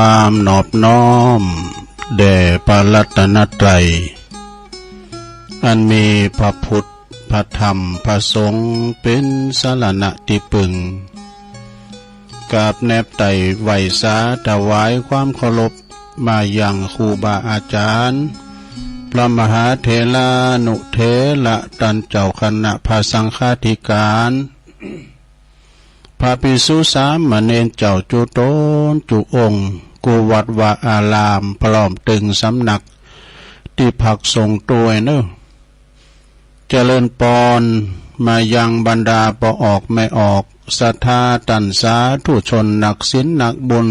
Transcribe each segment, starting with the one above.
ความนอบน้อมแด่พระรัตนตรัยอันมีพระพุทธพระธรรมพระสงฆ์เป็นสรณะที่พึ่งกราบแนบไต่ไหวสาถวายความเคารพมายังครูบาอาจารย์พระมหาเถรานุเถระตันเจ้าคณะพระสังฆาธิการพระภิกษุสามเณรเจ้าจุโตนจุองค์กุวัดวาอารามพร้อมตึงสำนักที่ผักส่งตัวเนอะเจริญปอนมายังบรรดาปอออกไม่ออกศรัทธาตันสาธุชนนักศีลนักบุญ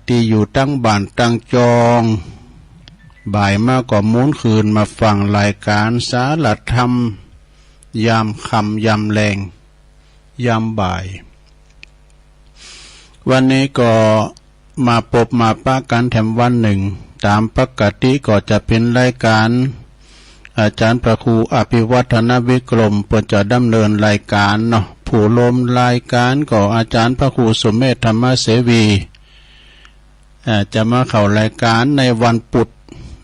ที่อยู่ตั้งบ้านตั้งจองบ่ายมากกว่ามุ้นคืนมาฟังรายการสารธรรมยามค่ำยามแรงยามบ่ายวันนี้ก็มาพบมาปะกันแถมวันหนึ่งตามปกติก็จะเป็นรายการอาจารย์พระครูอภิวัฒนวิกรมเปิดจะดำเนินรายการเนาะผู้ลมรายการก็อาจารย์พระครูสุเมธธรรมเสวีจะมาเข้ารายการในวันพุธ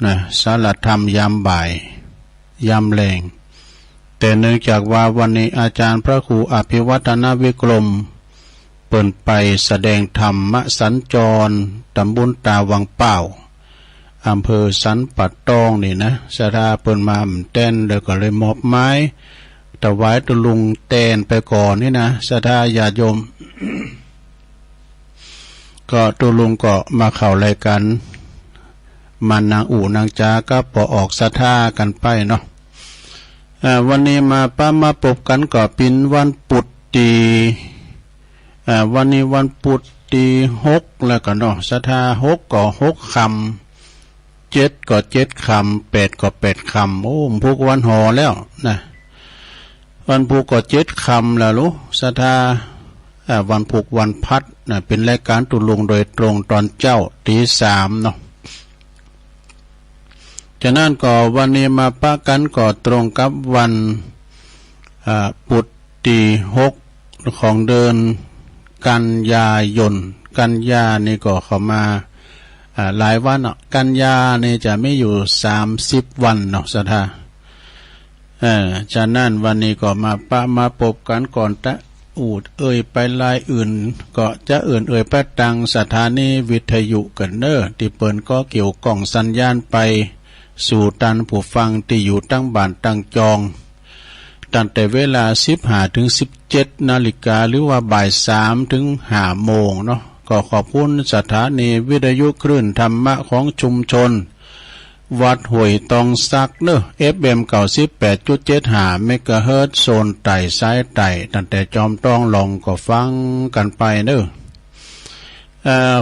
นะสารธรรมยามบ่ายยามแรงแต่เนื่องจากว่าวันนี้อาจารย์พระครูอภิวัฒนวิกรมเปิดไปแสดงธรรมสัญจรตำบลตาวังเป้าอำเภอสันปัดตองนี่นะสถาเปิดมาเต้นเดี๋ยวก็เลยมอบไม้ถวายตุลุงเต้นไปก่อนนี่นะสถาญาโยม ก็ตุลุงก็มาเข้ารายการมันนางอู่นางจาก็ปออกสถากันไปเนาะวันนี้มามาพบกันก็เป็นวันพุธที่วันนี้วันพุธที่6แล้วก็เนาะสถา6ก็6คำ7ก็7คำ8ก็8คำโอ้พุกวันหอแล้วนะวันพุกก็7คำแล้วลูกสถาวันพุกวันพัดนะเป็นรายการตุลุงโดยตรงตอนเจ้าตี3เนาะฉะนั้นก็วันนี้มาปะกันก็ตรงกับวันพุธที่6ของเดือนกันยายนกันยานี่ก็เข้ามาหลายวันเนาะกันยานี่จะไม่อยู่30วันเนาะสถาฉะนั้นวันนี้ก็มาพบกันก่อนตะอูดไปลายอื่นก็จะไปตังสถานีวิทยุกันเนอที่เปิ้นก็เกี่ยวกล่องสัญญาณไปสู่ตันผู้ฟังที่อยู่ตั้งบ้านตั้งจองตั้งแต่เวลา15 ถึง 17 นาฬิกาหรือว่าบ่าย3 ถึง 5 โมงเนาะก็ขอบคุณสถานีวิทยุคลื่นธรรมะของชุมชนวัดห้วยตองซักเนอะ FM 98.75 เมกะเฮิรตซ์โซนไต่ซ้ายไต่ตั้งแต่จอมต้องลองก็ฟังกันไปเนอะ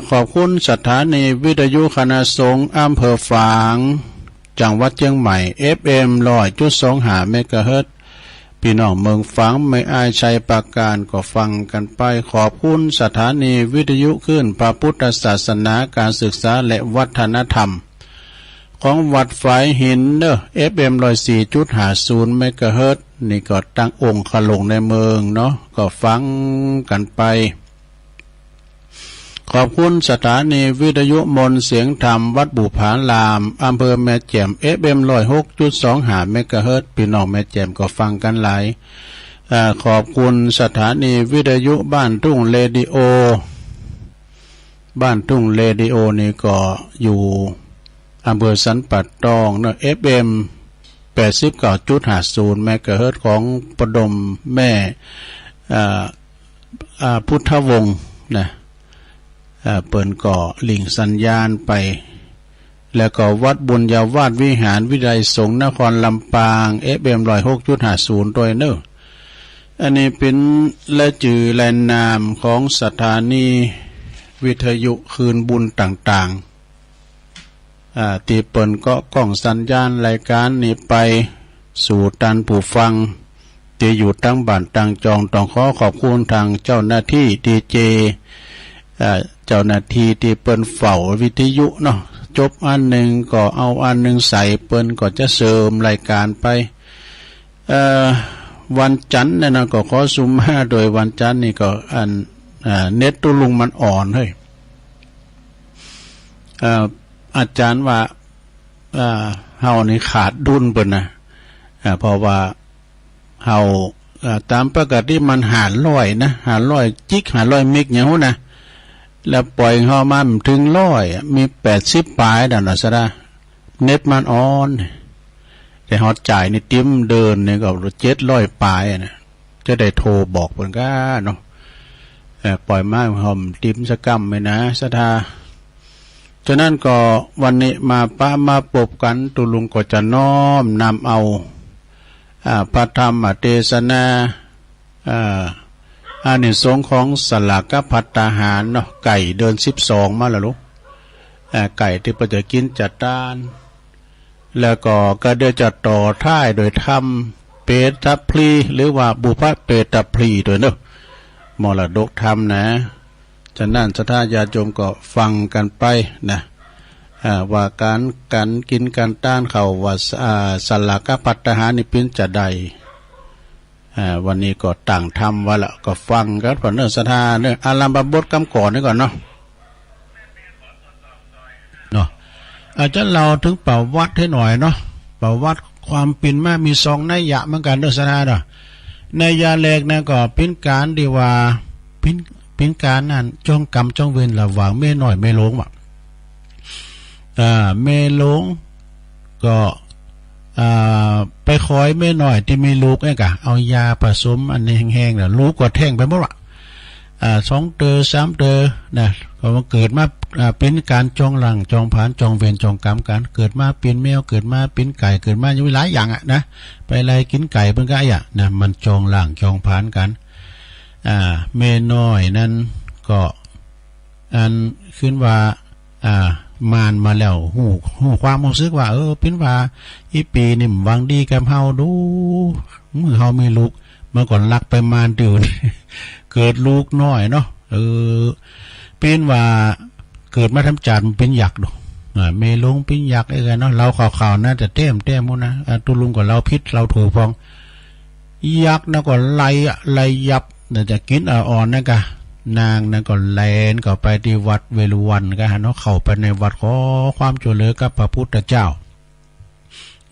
ขอบคุณสถานีวิทยุคณะสงฆ์อำเภอฝางจังหวัดเชียงใหม่ FM 100.25 เมกะเฮิรตซ์พี่น้องเมืองฝางไม่อายชัยปราการก็ฟังกันไปขอบคุณสถานีวิทยุคลื่นพระพุทธศาสนาการศึกษาและวัฒนธรรมของวัดฝายหินเนอะ FM 104.50 เมกะเฮิรตซ์นี่ก็ตั้งองค์ขลงในเมืองเนาะก็ฟังกันไปขอบคุณสถานีวิทยุมนต์เสียงธรรมวัดบุผาลามอำเภอแม่แจ่ม FM 106.25 เมกะเฮิรตซ์พี่น้องแม่แจ่มก็ฟังกันหลายขอบคุณสถานีวิทยุบ้านทุ่งเรดิโอบ้านทุ่งเรดิโอนี่ก็อยู่อำเภอสันปัดตองเนาะ FM 89.50 เมกะเฮิรตซ์ของปดมแม่พุทธวงศ์นะเปิ่นก็ลิงสัญญาณไปแล้วก็วัดบุญญาวาสวิหารวิไลสงฆ์นครลำปาง FM 106.50 โดยเนอะอันนี้เป็นและจื่อและนามของสถานีวิทยุคืนบุญต่างๆที่เปิ่นก็กล้องสัญญาณรายการนี้ไปสู่ตันผู้ฟังที่อยู่ตั้งบ้านตั้งจองต้องขอขอบคุณทางเจ้าหน้าที่ดีเจเจ้าหน้าที่ที่เปิ้นเฝ้าวิทยุเนาะจบอันหนึ่งก็เอาอันหนึ่งใส่เปิ้นก็จะเสริมรายการไปวันจันทร์เนี่ยนะก็ขอซุมมาโดยวันจันทร์นี่ก็อันเน็ตตุลุงมันอ่อนเฮ้ย อาจารย์ว่าเฮานี่ขาดดุลเปิ้นนะเพราะว่าเฮาตามปกติมัน500นะ500จิก500เมกอย่างฮู้นะแล้วปล่อยเฮามาถึง100มี80ปลายนั่นน่ะซะนะเน็ตมันอ่อนแต่เฮาจ่ายนี่ติ้มเดินนี่ก็700ปลายน่ะจะได้โทรบอกเพิ่นก็เนาะปล่อยมาหอมติ้มสะกำไว้นะศรัทธาฉะนั้นก็วันนี้มามาปบกันตุลุงก็จะน้อมนำเอาพระธรรมเทศนาอานิสงส์ของสลากภัตตาหารเนาะไก่เดิน12มาแล้วลูกไก่ที่ประจะกินจัดตานแล้วก็เดี๋ยวจะต่อท้ายโดยธรรมเปตพลีหรือว่าบุพเปตพลีโดยเนาะมรดกธรรมนะฉะนั้นศรัทธาญาติโยมก็ฟังกันไปนะว่าการกินการต้านเขาว่าสลากภัตตาหารนี่เป็นจะใดวันนี้ก็ต่างทำว่าละก็ฟังกันผ่อนเนื้อศรัทธาเนื้ออารัมภบทกำก่อนนี่ก่อนเนาะอาจจะเราถึงประวัติให้หน่อยเนาะประวัติความเป็นมามี2นัยยะเหมือนกันเนื้อศรัทธาเนาะนัยยะแรกนะก็เป็นการที่ว่าเป็นการนั้นจ้องกรรมจ้องเวรระหว่างแม่น้อยแม่หลวงว่ะแม่หลวงก็ไปคอยแม่น้อยที่มีลูกไอ้กะเอายาผสมอันนี้แห้งๆเนี่ยลูกก็แท่งไปหมดว่ะ2 เตอ3 เตอนะก็เกิดมาเป็นการจองหลังจองผานจองเวรจองกรรมกันเกิดมาเป็นแมวเกิดมาเป็นไก่เกิดมาอยู่หลายอย่างอ่ะนะไปไล่กินไก่เพิ่นก็อ่ะนะมันจองหลังจองผานกันแม่น้อยนั้นก็อันขึ้นว่ามานมาแล้วหูความรู้สึกว่าเป็นว่าอีปีนี่หวังดีกับเฮาดูมือเฮามีลูกเมื่อก่อนรักไปมานตื่น เกิดลูกน้อยเนาะเป็นว่าเกิดมาทำจานเป็นยักษ์ดูเมลงเป็นยักษ์ไอ้กันเนาะเราข่าวๆน่าจะเต้มมุนะตุลุงกับเราพิษเราถูกพองยักษ์นะก็ไล่ยับน่าจะกินอ่อนนะกะนางนั่นก็แลนก็ไปที่วัดเวรุวันก็เนาะเข้าไปในวัดขอความช่วยเหลือกับพระพุทธเจ้า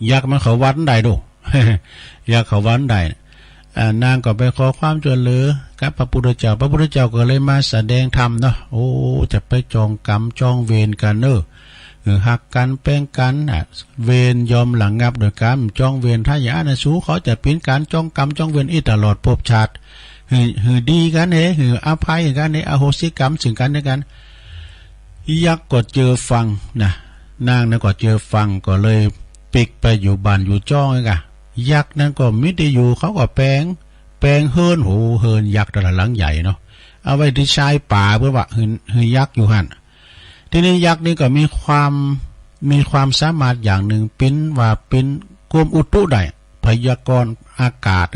ยักษ์มันเขาวัดใดดู ยักษ์เขาวัดใดนางก็ไปขอความช่วยเหลือกับพระพุทธเจ้าก็เลยมาแสดงธรรมเนาะโอ้จะไปจองกรรมจองเวรกันหักกันแป้งกันเวรยอมหลังงับโดยการจองเวรถ้าอย่านะสู้เขาจะเป็นการจองกรรมจองเวรอีตลอดภพชาติหือดีกันหืออภัยกันอโหสิกรรมสิ่งกันด้วยกันยักษ์ก็เจอฟังนะนางนั้นก็เจอฟังก็เลยปิกไปอยู่บ้านอยู่จ้องกันยักษ์นั้นก็ไม่ได้อยู่เขาก็แปลงเฮินยักษ์แต่ละหลังใหญ่เนาะเอาไว้ที่ชายป่าเพื่อว่าหือยักษ์อยู่หันทีนี้ยักษ์นี่ก็มีความสามารถอย่างหนึ่งเป็นกรมอุตุได้พยากรณ์อากาศ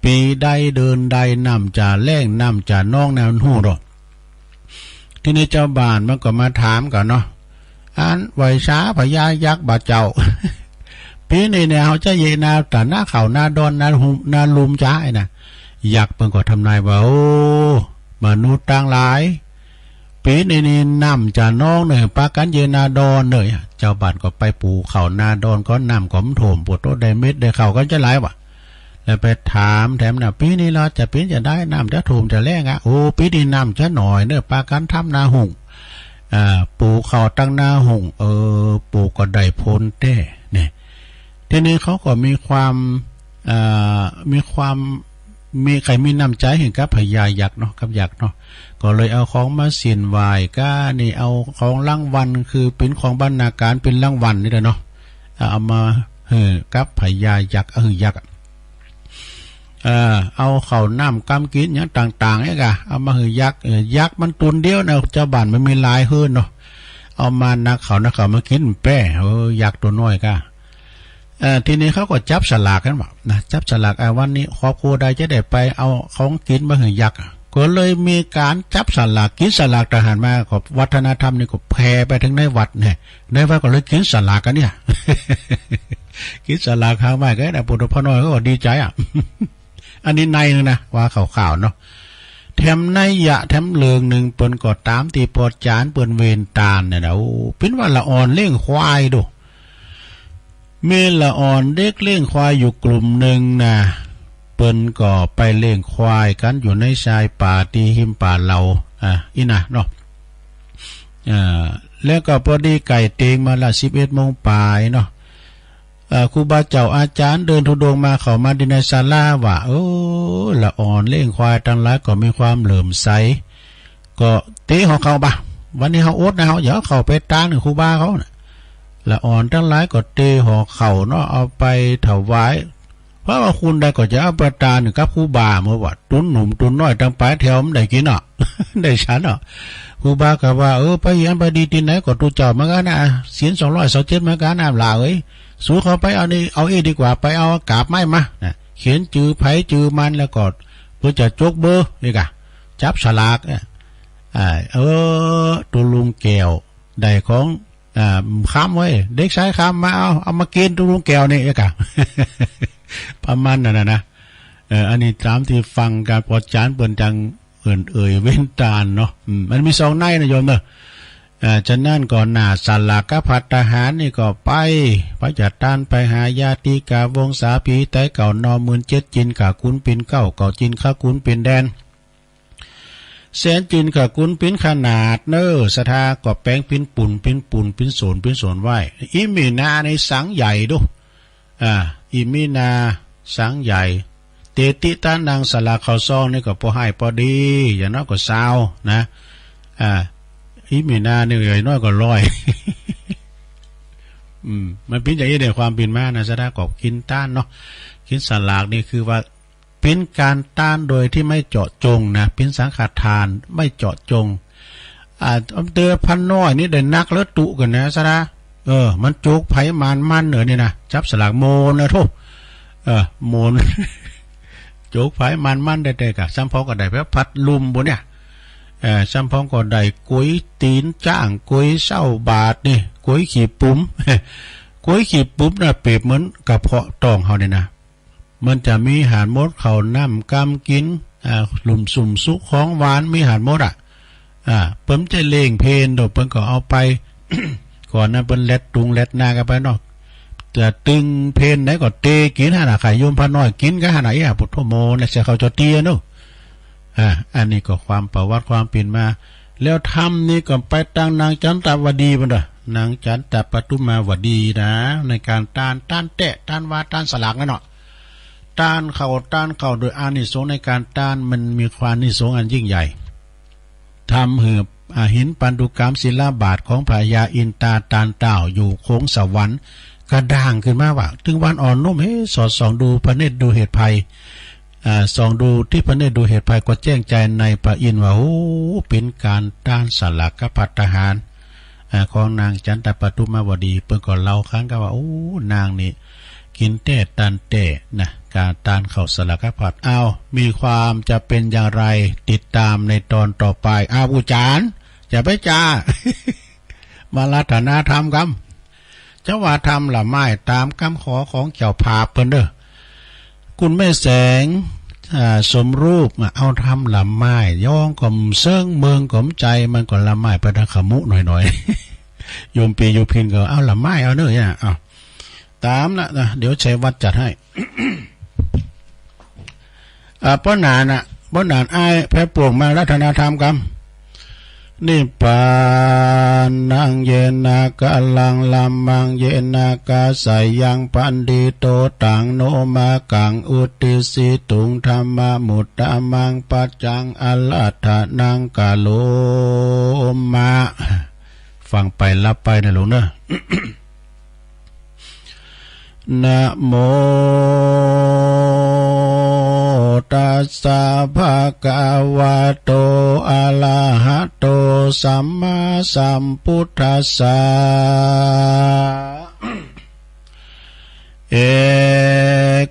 ปีได้เดินได้น้ำจะแล้งน้ำจะน้องแนวหูดอกที่ในเจ้าบ้านมันก็มาถามกันเนาะอันไวช้าพญายักษ์บาเจ้า ปีในแนวจะเยนาแต่หน้าเขาหน้าดอนหน้าลุมจ้าไอ้นะยักษ์เพิ่งก็ทำนายว่าโอ้มนุษย์ต่างหลายปีในน้ำจะน้องเนี่ยปากันเยนาดอนเลยเจ้าบ้านก็ไปปูเขาหน้าดอนก็น้ำก็มโถมปวดโตได้เม็ดได้เขาก็จะไหลว่ะแล้วไปถามแถมนะปีนี้เราจะเป็นจะได้น้ำจะถูมจะแรงโอ้ปีนี้น้ำจะหน่อยเนื้อปลากันทำนาหุงปูเขาตั้งนาหุงปูก็ได้พ้นเต้เนี่ยทีนี้เขาก็มีใครมีน้ำใจเห็นกับพญายักษ์เนาะกับยักษ์เนาะก็เลยเอาของมาเสียนวายก็นี่เอาของรางวัลคือเป็นของบรรณาการเป็นรางวัลนี่แหละเนาะเอามากับพญายักษ์ยักษ์เอาเข่าน้ำกำกินอย่างต่างๆเนี่ยกะเอามายักษ์มันตุนเดียวนะเจ้าบ้านมันมีลายเฮิร์นเนาะเอามานักเขามากินแป้ยักษ์ตัวน้อยกะทีนี้เขาก็จับฉลากกันแบบนะจับฉลากวันนี้ครอบครัวใดจะได้ไปเอาของกินมาให้ยักษ์ก็เลยมีการจับฉลากกินฉลากทหารมากับวัฒนธรรมนี่ก็แผ่ไปถึงในวัดเนี่ยในวัดก็เลยกินฉลากกันเนี่ย กินฉลากข้างบ้านก็ได้ปุถุพน้อยก็ดีใจอันนี้ในนึงนะว่าข่าวๆเนาะ แถมในยะแถมเลืองหนึ่งเปิ้นก็ตามตีปอดจานเปิ้นเวนตาลเนี่ยนะโอ้เป็นว่าละอ่อนเลี้ยงควายดูเมละอ่อนเด็กเลี้ยงควายอยู่กลุ่มหนึ่งนะเปิ้นก็ไปเลี้ยงควายกันอยู่ในชายป่าตีหิมป่าเราอีน่ะเนาะแล้วก็พอดีไก่เตงมาละ11 โมงปลายเนาะครูบาเจ้าอาจารย์เดินธุดงมาเข้ามาในศาลาว่าโอ้ละอ่อนเลี้ยงควายทั้งหลายก็มีความเหลื่อมใสก็เตะของเขาบ่วันนี้เขาอดนะเขาอย่าเข้าไปตานครูบาเขาน่ะละอ่อนทั้งหลายก็เตะห่อเข่าเนาะเอาไปถวายเพราะว่าคุณได้ก็จะเอาประทานกับครูบาเมื่อว่าตุนหนุ่มตุนน้อยตั้งปลายแถวมันได้กินเนาะ ได้ฉันเนาะครูบาก็ว่าไปเห็นไปดีที่ไหนก็ตูเจ้าเหมือนกันนะเสียน227เหมือนกันนะลาเอ้ยสู้เขาไปเอานี่เอาดีกว่าไปเอากาบไม้มาเขียนจือไผจือมันแล้วก็เพื่อจะจกเบอร์นี่กะจับฉลากตัวลุงแก้วได้ของค้ำไว้เด็กชายค้ำมาเอามากินตัวลุงแก้วนี่กะ ประมาณนั้นนะอันนี้ตามที่ฟังการปอดจานเปิ่นจังเอ่ยเว้นตาลเนาะมันมี2 ในนะโยมเนาะฉะนั้นก่อนหน้าสลากกับภัตตาหารนี่ก็ไปจัดตานไปหาญาติกาวงศาพีไตเก่านอ17,000จินกะคุณปินเก้าเก่าจินข้าคุณปินแดนแสนจินกะคุณปินขนาดเนอสถาก็แป้งปินปุ่นปินโสนไหวอิมีนาในสังใหญ่ดูอิมีนาสังใหญ่เตติตานางสลาเขาซองนี่ก็พอให้พอดีอย่างน้อยก็20นะอีมีนาเนี่ยใหญ่น้อยก็100 มันเป็นอย่างนี้ในความเป็นมานะสะดากอบกินต้านเนาะกินสลากนี่คือว่าเป็นการต้านโดยที่ไม่เจาะจงนะเป็นสังฆทานไม่เจาะจงเตือพันน้อยนี่ได้นักแล้วตุกันนะสะดามันจุกไผ่มันนี่นะจับสลากโมนนะทุกโมน จุกไผ่มันได้กะซ้ำพอก็ได้แบบพัดลุมบนเนี่ยซ้ำพร้อมก็ได้กุ้ยตีนจ้างกุ้ยเศร้าบาทนี่กุ้ยขี่ปุ้ม กุ้ยขี่ปุ้มนะเปรียบเหมือนกระเพาะตองเขาเนี่ยนะมันจะมีหานมดเขาน้ำกำกินหลุมสุ่มซุกของหวานมีหานมดเพิ่มจะเล่งเพนโดดเพิ่นก็เอาไป ก่อนนั้นเพิ่นเล็ดตุงเล็ดนากันไปเนาะแต่ตึงเพนไหนก็เตกินหาหนาไข่ยมพาน้อยกินก็หาหนาพุทโธโมนะเสียเขาจะเตี้ยเนาะอันนี้ก็ความประวัติความเปลี่ยนมาแล้วทำนี่ก็ไปตั้งนางจันตาวดีมันด้วยนางจันตปทุมาวดีนะในการต้านเตะต้านวาต้านสลากนั่นเนาะต้านเข่าโดยอานิสงส์ในการต้านมันมีความอานิสงส์อันยิ่งใหญ่ทำหืบหินปันดุกรรมศิลาบาทของพญาอินตาตานเต่าอยู่โค้งสวรรค์กระด่างขึ้นมาว่าถึงวันอ่อนนุ่มสอดส่องดูพระเนตรดูเหตุภัยส่องดูที่พระเนตรดูเหตุภัยก็แจ้งใจในพระอินทร์ว่าโอ้เป็นการต้านสลากกับภัตตาหารของนางจันตปทุมาวดีเพิ่นก็เล่าค้างกันว่าโอ้นางนี่กินเต้ตันเต้นะการต้านเข้าสลากกับภัตมีความจะเป็นอย่างไรติดตามในตอนต่อไปผู้จารย์อย่าไปจ้า มารัตนาธรรมกรรมเจ้าว่าทำละไม้ตามคำขอของเจ้าภาพเพิ่นเด้อคุณแม่แสงสมรูปเอาทำละไม้ย่องกลมเซิงเมืองกลมใจมันก็ละไม้ประดังขมุหน่อยๆ โยมปีโยพินก็เอาละไม้เอาเนอะเนี่ยตามนะเดี๋ยวชัยวัดจัดให้ ป้อนานอ้ายแพร่ปวงมารัตนาธรรมกรรมนิพพานังเยนากะลังลัมมังเยนากาสายังปันดิโตตังโนมากังอุติสิตุงธรรมมุตตะมังปัจจังอัลลัทานังกาโลมาฟังไปรับไปนะหลวงเนอะ นะโมตัสสะภะคะวะโตอะระหะโตสัมมาสัมพุทธัสสะ เ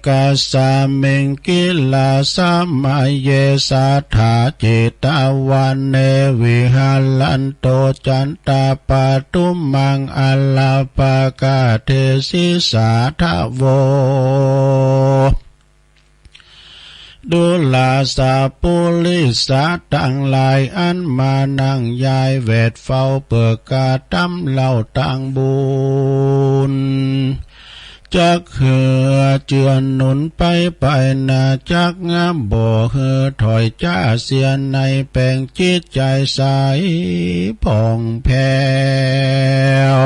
กัสสะมิงกิลาสัมมาเยสัทธาเจตวันเนวิหัลลันโตจันตาปตุมังอัลลาปะกะเทศิสาทะโว ดุลาสาปุลิสาตั้งหลายอันมานั่งยายเวทเฝ้าเปิกกาตำเล่าต่างบุญจักเหือเจือนหนุนไปนาจักงามบ่เหือถอยจ้าเสียในแปลงจิตใจใสผ่องแผ้ว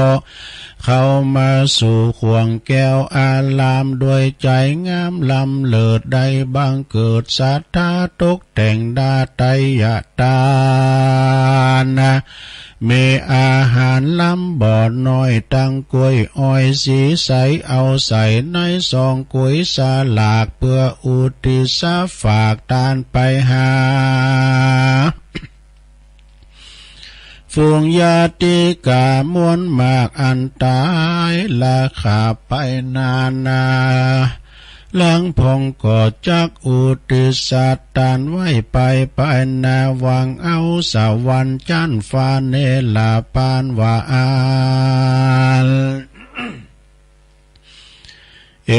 เข้ามาสู่ขวงแก้วอารามด้วยใจงามลำเลิศได้บังเกิดศรัทธาตกแต่งดาไตยตานะมีอาหารล้ำบ่อน้อยตั้งกล้วยอ้อยสีใสเอาใส่ในซองก๋วยสาลากเพื่ออุทิศฝากทานไปหาฝูงญาติกามวลมากอันตายละขาไปนานาหลังพองก็จักอุติศาสตานไว้ไปนาวังเอาสวรรค์จันฟ้าเนลาปานวาอาลเอ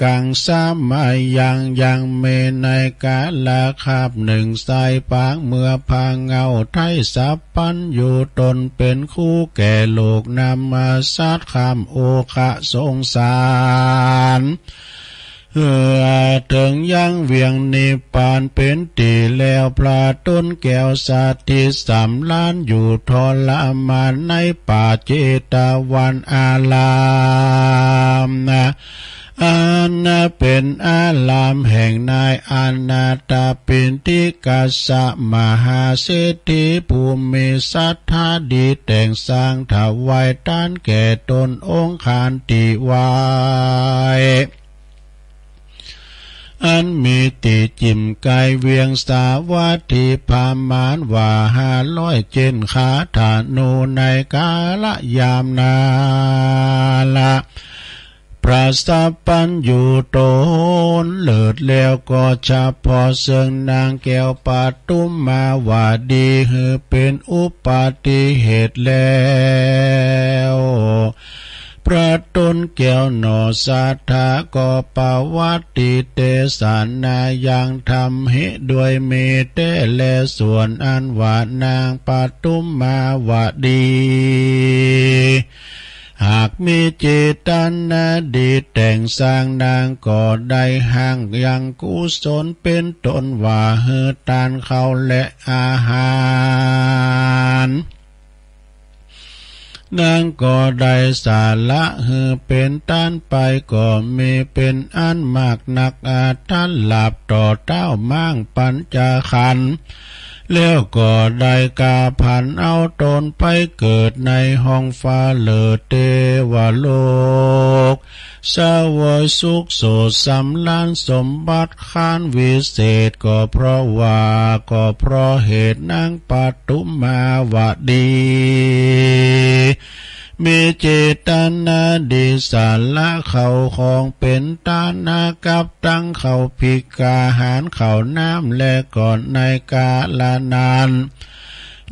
กังสามายังเมในกาลาคาบหนึ่งสายปางเมื่อพาเงาไทยสับปันอยู่ตนเป็นคู่แก่โลกนำมาสัตคำโอคะสงสารถึงยังเวียงนิพพานเป็นตีแล้วพระต้นแก้วสัตติสำล้านอยู่ทรมานในป่าเจตวันอารามนะอันเป็นอารามแห่งนายอนาตาปินทิกัสสะมหาเศรษฐีภูมิศรัทธาดีแต่งสร้างถวายทานแก่ตนองค์ขานติวายอันมีติจิมกายเวียงสาวัตถิพามานว่า500เจนขาฐานูในกาละยามนาละพระสัพพัญญูตนเลิศแล้วก็เฉพาะเสิงนางแก้วปาตุมมาว่าดีหือเป็นอุปาติเหตุแล้วพระต้นแก้วหนอสัทธาก็ปาวัติเตสานายังทำเหตุด้วยเมตเตและส่วนอันว่านางปาตุมมาวดีหากมีเจตนาดีแต่งสร้างนางก็ได้ห่างยังกุศลเป็นต้นว่าเฮือทานเขาและอาหารนางก็ได้สาละหือเป็นต้านไปก็มีเป็นอันมากนักอาท่านหลับต่อเต้ามั่งปัญจขันธ์แล้วก็ได้กาผันเอาตนไปเกิดในห้องฟ้าเลิศเทวโลกสวยสุขโสดสำล้านสมบัติข้านวิเศษก็เพราะเหตุนางปาตุมมาวดีมีเจตนาดีสาละเขาของเป็นตานากับตั้งเขาภิกาหารเขาน้ำและก่อนในกาลนาน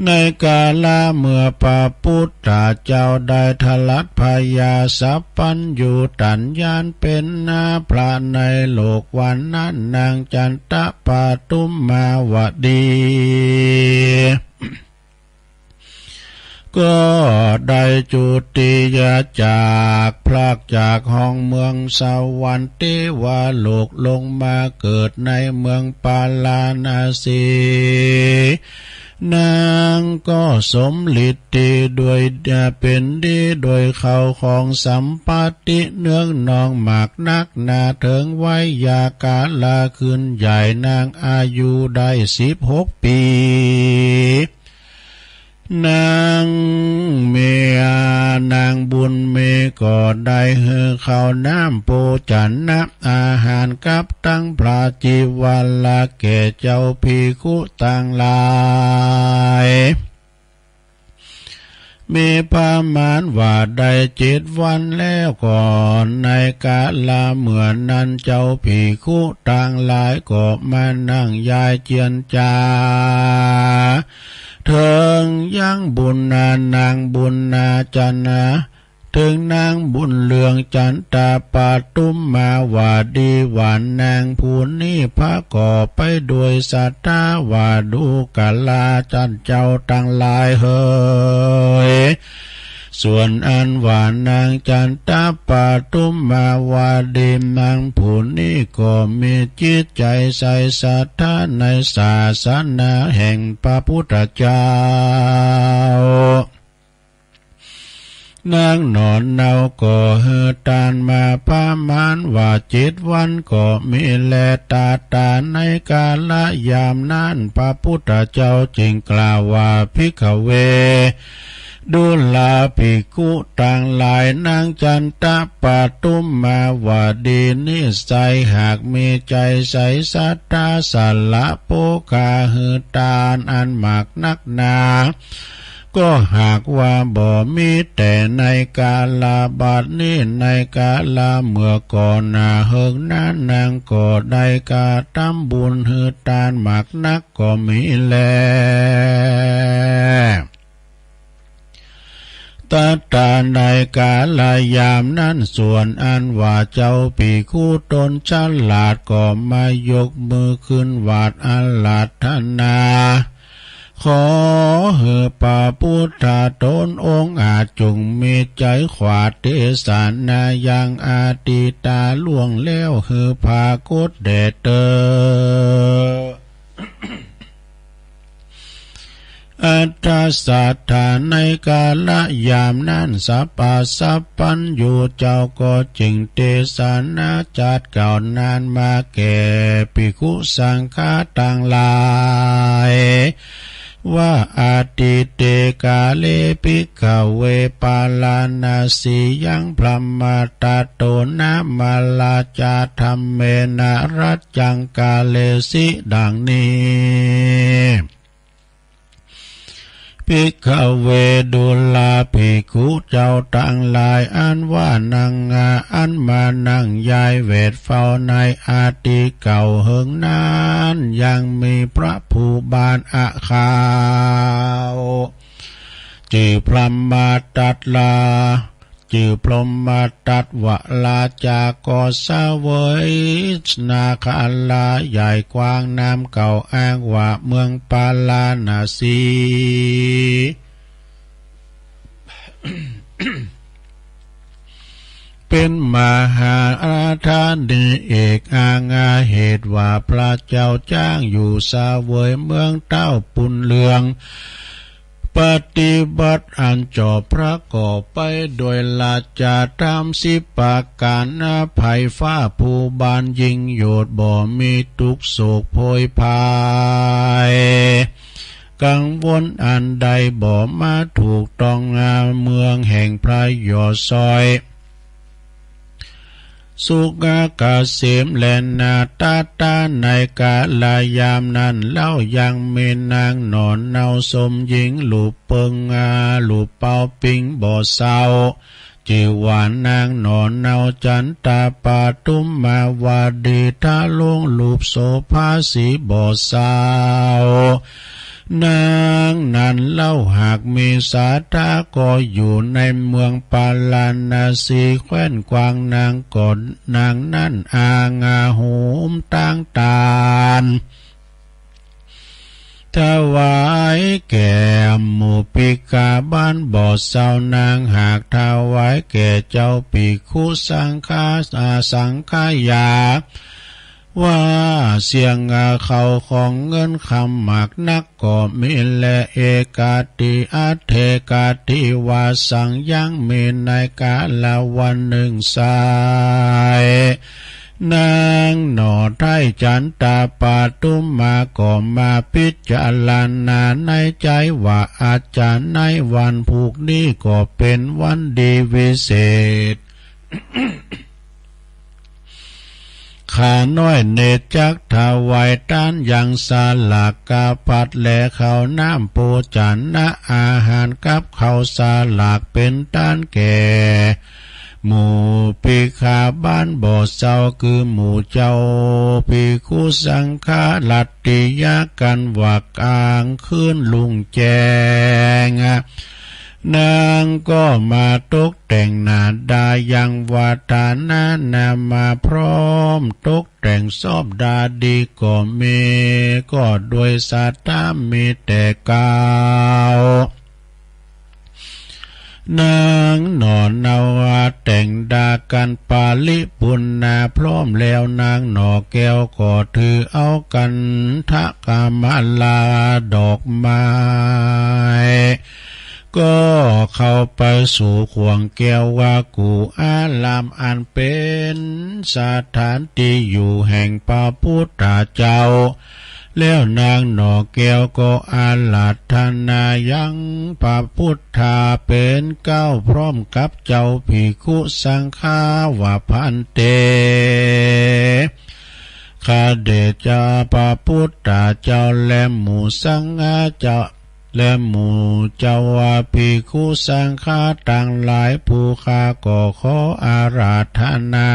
ในกาลเมื่อพระพุทธเจ้าได้ทลัดพยาสัพพัญญูตัญญาณเป็นนาพระในโลกวันนั้นนางจันตปาตุมมาวดีก็ได้จุติยจากพลากจากห้องเมืองสวรรค์เทวโลกลงมาเกิดในเมืองปาลานาสีนางก็สมฤทธิ์ด้วยเป็นดีโดยเขาของสัมปติเนื้องนองหมากนักนาถึงไว้ยากาลาขึ้นใหญ่นางอายุได้16 ปีนางเมียนางบุญเมก็ได้หือข้าวน้ำโปจันนับอาหารกับตั้งพระจีวรละแก่เจ้าภิกขุต่างหลายมีพามานว่าได้7 วันแล้วก่อนในกาลเมื่อนั้นเจ้าภิกขุต่างหลายก็มานั่งยายเจียนจาเถิงยังบุญนางบุญนาจันนะ ถึงนางบุญเลืองจันตาปาตุ้มมาว่าดีหวานนางผู้นี้พระก่อไปด้วยศรัทธาว่าดูกาลาจันเจ้าตั้งหลายเฮยส่วนอันว่านางจันตาปาตุ้มมาวาดีนางผู้นี้ก็มีจิตใจใส่ศรัทธาในศาสนาแห่งพระพุทธเจ้านางนอนเนาก็เฮือตานมาพามานว่าจิตวันก็มีแลตาในกาลยามนั้นพระพุทธเจ้าจึงกล่าวว่าภิกขเวดูลาภิกขุต่างหลายนางจันตะปาตุ้มมาว่าดีนิสัยหากมีใจใสสัตตาสัลละโปกาหือตานอันมากนักหนาก็หากว่าบ่มีแต่ในกาลาบัดนี้ในกาลาเมื่อก่อนหน้าเฮิงนั้นนางก็ได้กาทำบุญหือตานมากนักก็มีแลตาตาในกาลยามนั้นส่วนอันว่าเจ้าปีคู่ตนฉลาดก็มายกมือขึ้นวาดอาลาธนาขอเหือป่าพุทธาตนองค์อาจจงมีใจขวาดเทศนายังอาติตาล่วงแล้วเหือพากดเดเตออัตตาสัทธาในกาลยามนั้นสัพพะสัพพัญญูเจ้าก็จึงเทศนาจัดเก่านานมาแก่ภิกขุสังฆาต่างหลายว่าอาติเตกาเลภิกขเวปาลานาสียังพรหมตาโตนะมาลาจาธรรมเมนะรัจจังกาเลสิดังนี้ภิกขเวดุลาภิกขุเจ้าต่างหลายอันว่านังอันมานั่งยายเวทเฝ้าในอาทิเก่าเหิงนานยังมีพระผู้บานอาคาวจือพรหมตัดลาจือพรหมตัดวะลาจาก็สาเวยนาคาลาใหญ่กว้างน้ำเก่าอ้างว่าเมืองปาลานาสี เป็นมหาราธานีเอกอางาเหตุว่าพระเจ้าจ้างอยู่สาเวยเมืองเต้าปุนเลืองปฏิบัติอันจอบพระก่อไปโดยลาจาตามสิปาการนาภัยฟ้าภูบานยิงโยดบ่มีทุกโศกโพยพายกังวลอันใดบ่มาถูกต้องเมืองแห่งพระยอซอยสุกากาเสมแลนาตาตาในกาลายามนั้นเล่ายังมีนางนอนเนาสมหญิงลูปเปิงลูปเป่าปิงบ่อเศร้าจิวานนางนอนเนาจันตาปาตุ้มมาวาดีทาลงลูปโสภาสีบ่อเศร้านางนั้นเล่าหากมีสาธาก็อยู่ในเมืองปาลานาสีแคว้นกวางนางก่อนนางนั้นอางาโหมตั้งตาลถวายแก่หมู่ปิกาบ้านบ่อเศร้านางหากถวายแก่เจ้าภิกขุสังฆายาว่าเสียงเขาของเงินคำหมากนักก็มีและเอกาติอัตเทกาติวาสังยังมีในกาลวันหนึ่งสายนางหน่อไทยจันตาปาตุ้มมาก็มาพิจารณาในใจว่าอาจารย์ในวันผูกนี้ก็เป็นวันดีวิเศษ ข้าน้อยเนตจักถาวายต้านยังสาลากกาปัดแลเขาน้ำปูจันนะอาหารกับเขาสาลากเป็นต้านแก่หมู่ภิกขาบ้านบ่อเศร้าคือหมู่เจ้าภิกขุสังฆาลัตติยากันว่ากลางคืนลุงแจง นางก็มาตกแต่งหน้าดายังวาทานามาพร้อมตกแต่งซอบดาดีก็มีก็ด้วยสาตามีแต่กาวนางนอนนาวาแต่งดากันปาลิปุณนาพร้อมแล้วนางหน่อแก้วก็ถือเอากันทะกามลาดอกไม้ก็เข้าไปสู่ขวงแก้วว่ากูอารามอันเป็นสถานที่อยู่แห่งพระพุทธเจ้าแล้วนางหน่อแก้วก็อาราธนายังพระพุทธาเป็นเก้าพร้อมกับเจ้าภิกขุสังฆาวาพันเตข้าเดชะพระพุทธเจ้าและหมู่สังฆเจ้าและหมู่เจ้าภิกขุสังฆาต่างหลายผู้ข้าก็ขออาราธนา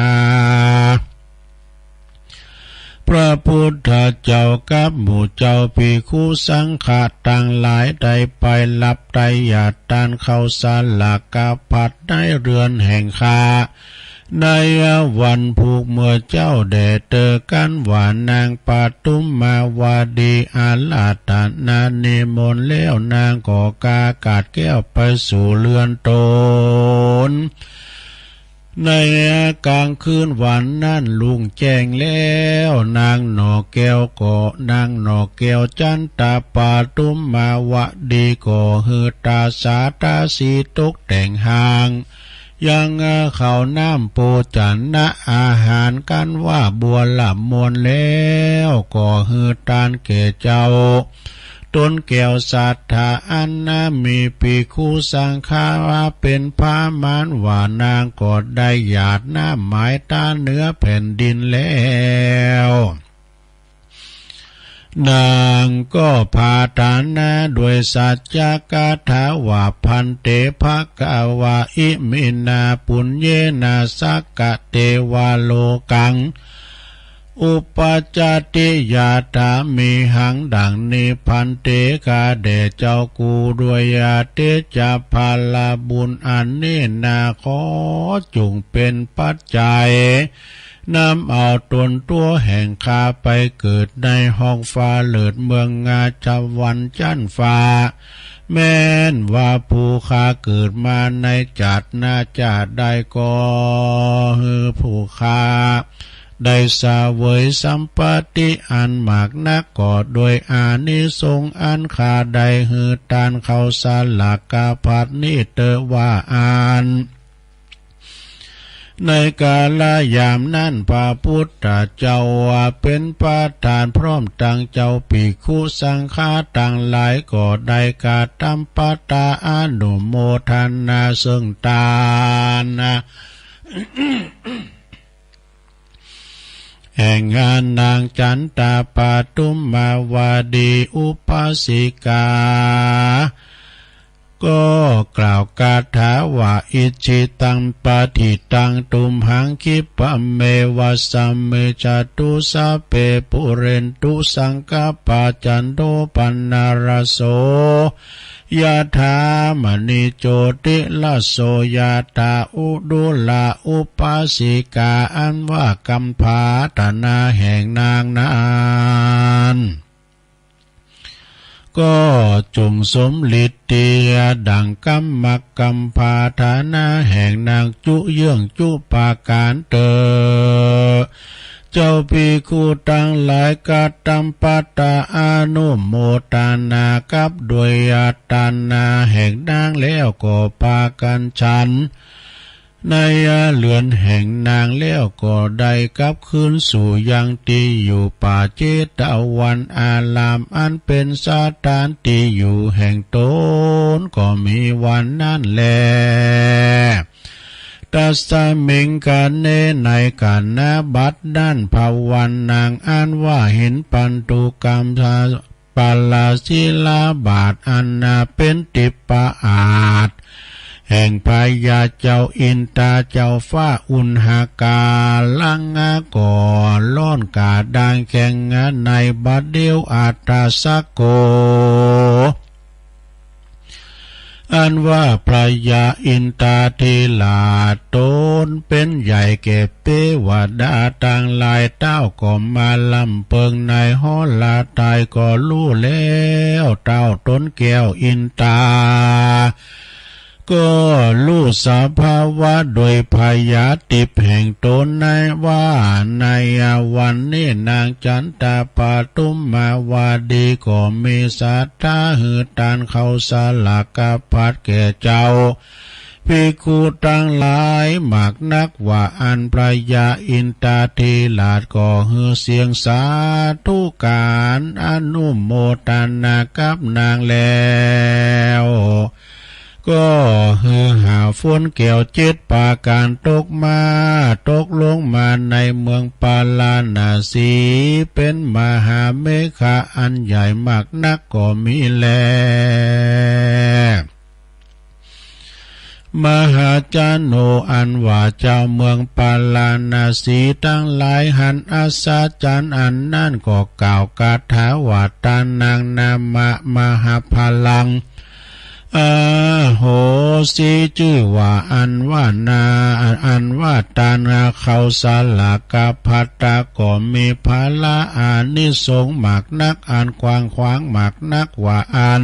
พระพุทธเจ้ากับหมู่เจ้าภิกขุสังฆาต่างหลายได้ไปลับได้หยาดตานเข้าศาลากาพัดในเรือนแห่งข้าในวันผูกเมื่อเจ้าแด่เตอกันว่านางปาตุมมาวาดีอาลาตานานิมนต์แล้วนางก็กากาดแก้วไปสู่เรือนตนในกลางคืนวันนั้นลุงแจ้งแล้วนางหน่อแก้วก็นางหน่อแก้วจันตาปาตุมมาวะดีก็ฮือตาสาตาสีตกแต่งหางยังเขาน้ำโปจันนะอาหารกันว่าบัวหลับมวลแล้วก็ฮือตานเกเจ้าต้นแก้วสัทธาอันนามีภิกขุสังฆาเป็นพามานว่านางก็ได้หยาดน้ำหมายตาเนื้อแผ่นดินแล้วนางก็พาฐานะด้วยสัจจกถาว่าพันเตภกวาอิมินาปุญเยนาสักกะเตวาโลกังอุปจาติยาตามีหังดังนี้พันเตกาเดเจ้ากูด้วยยาเตจะพาลาบุญอันนี้นาขอจงเป็นปัจจัยนำเอาตนตัวแห่งข้าไปเกิดในห้องฟ้าเลิศเมืองงาจวันจันฟ้าแม้นว่าผู้ข้าเกิดมาในจัดนาจาดได้ก็ฮือผู้ข้าได้สาวยสัมปติอันมากนักก็โดยอานิสงส์อันข้าได้ฮือตานเข้าสาลากาพัดนี้เตว่าอ่านในกาลยามนั้นพระพุทธเจ้าเป็นประธานพร้อมตั้งเจ้าภิกขุสังฆาต่างหลายก็ได้กาตำปตาอนุโมทนาซึ่งตานะแห่งงานนางจันตาปาตุมมาวาดีอุปาสิกาก็กล่าวคาถาว่าอิจิตังปฏิตังตุมหังคิปะเมวะสัมเมจตุสัพเพปุเรนตุสังกปาจันโตปันนารโสยะถามณิโจติละโสยะถาอุดุลาอุปาสิกาอันว่ากัมภาตนาแห่งนางนั้นก็จงสมฤทธิ์ดังกัมมักกัมภาฐานะแห่งนางจุเยื่องจุปาการเตอเจ้าภิกขุทั้งหลายกัตตัมปตาอนุโมทนากับด้วยญาตานาแห่งนางแล้วก็พากันฉันในเรือนแห่งนางแล้วก็ได้กลับคืนสู่ยังที่อยู่ป่าเจตวันอารามอันเป็นสถานที่อยู่แห่งตนก็มีวันนั้นแลตัสมิงกันเนในกันนาบัดด้านภาวันนางอ่านว่าเห็นปันตุกรรมปาลาศิลาบาทอันนาเป็นติปะอาจแห่งพญาเจ้าอินตาเจ้าฟ้าอุณหากาลังงาก่อล้อนกาดังแข่งงานในบัดเดียวอาตาสโก อันว่าพระยาอินตาทีลาตนเป็นใหญ่เก็บเปวดาต่างหลายเต้าก็มาลำเปิงในห้อลาตายก็รู้แล้วเต้าต้นแก้วอินตาก็รู้สภาวะโดยพยาติแห่งตนในว่าในวันนี้นางจันตาปาตุมมาวาดีก็มีสัทธาหือตานเขาสลักกพัดแก่เจ้าภิกขุตั้งหลายหมากนักว่าอันพระยาอินตาทีลาดก็ฮือเสียงสาธุการอนุโมทนากับนางแล้วก็ฮือหาฝนแก้วเจ็ดปาการตกลงมาในเมืองปาลานาสีเป็นมหาเมฆะอันใหญ่มากนักก็มีแลมหาจาโนอันว่าเจ้าเมืองปาลานาสีตั้งหลายหันอาสาจารย์อันนั่นก็กล่าวคาถาว่าตานางนามะมหาพลังโหสีชื่อว่าอันว่าตานาเขาสาลากาภัตตาก็มีภาละอานิสงส์มากนักอันกว้างขวางมากนักว่าอัน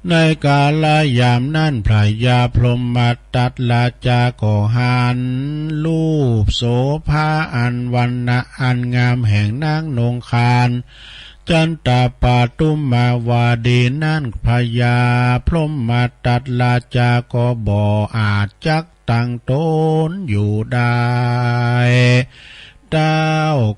ในกาลยามนั้นพระยาพรหมตัดลาจาก็หันรูปโสภาอันวันนะอันงามแห่งนางนงคารจันตาปาตุมมาวาดีนั่นพยาพรหมตัดลาจาก็บ่อาจจักตั้งตนอยู่ได้เต้า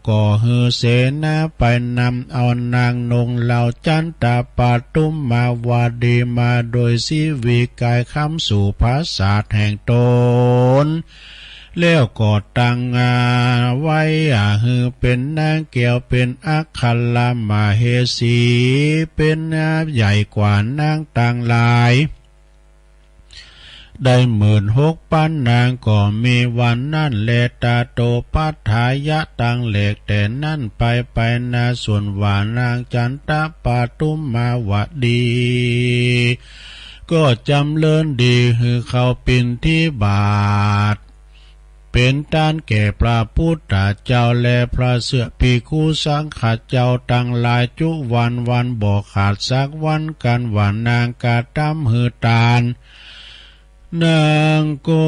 ก็ฮือเสนาไปนำเอานางนงเหล่าจันตาปาตุมมาวาดีมาโดยชีวิกายคำสู่ภาษาแห่งตนแล้วก็ตั้งไว้ฮือเป็นนางแก้วเป็นอัคคลามเหสีเป็นใหญ่กว่านางต่างหลายได้16,000นางก็มีวันนั่นเลตาโตปัฏฐายะตังเหล็กแต่นั่นไปนาส่วนว่านางจันตาปาตุมมาวดีก็จำเลินดีฮือเขาปินที่บาทเป็นต้านแก่พระพุทธเจ้าและพระเสือภิกขุสังฆเจ้าตั้งหลายจุวันบ่ขาดสักวันกันว่านางกาตำหือตาลนางก็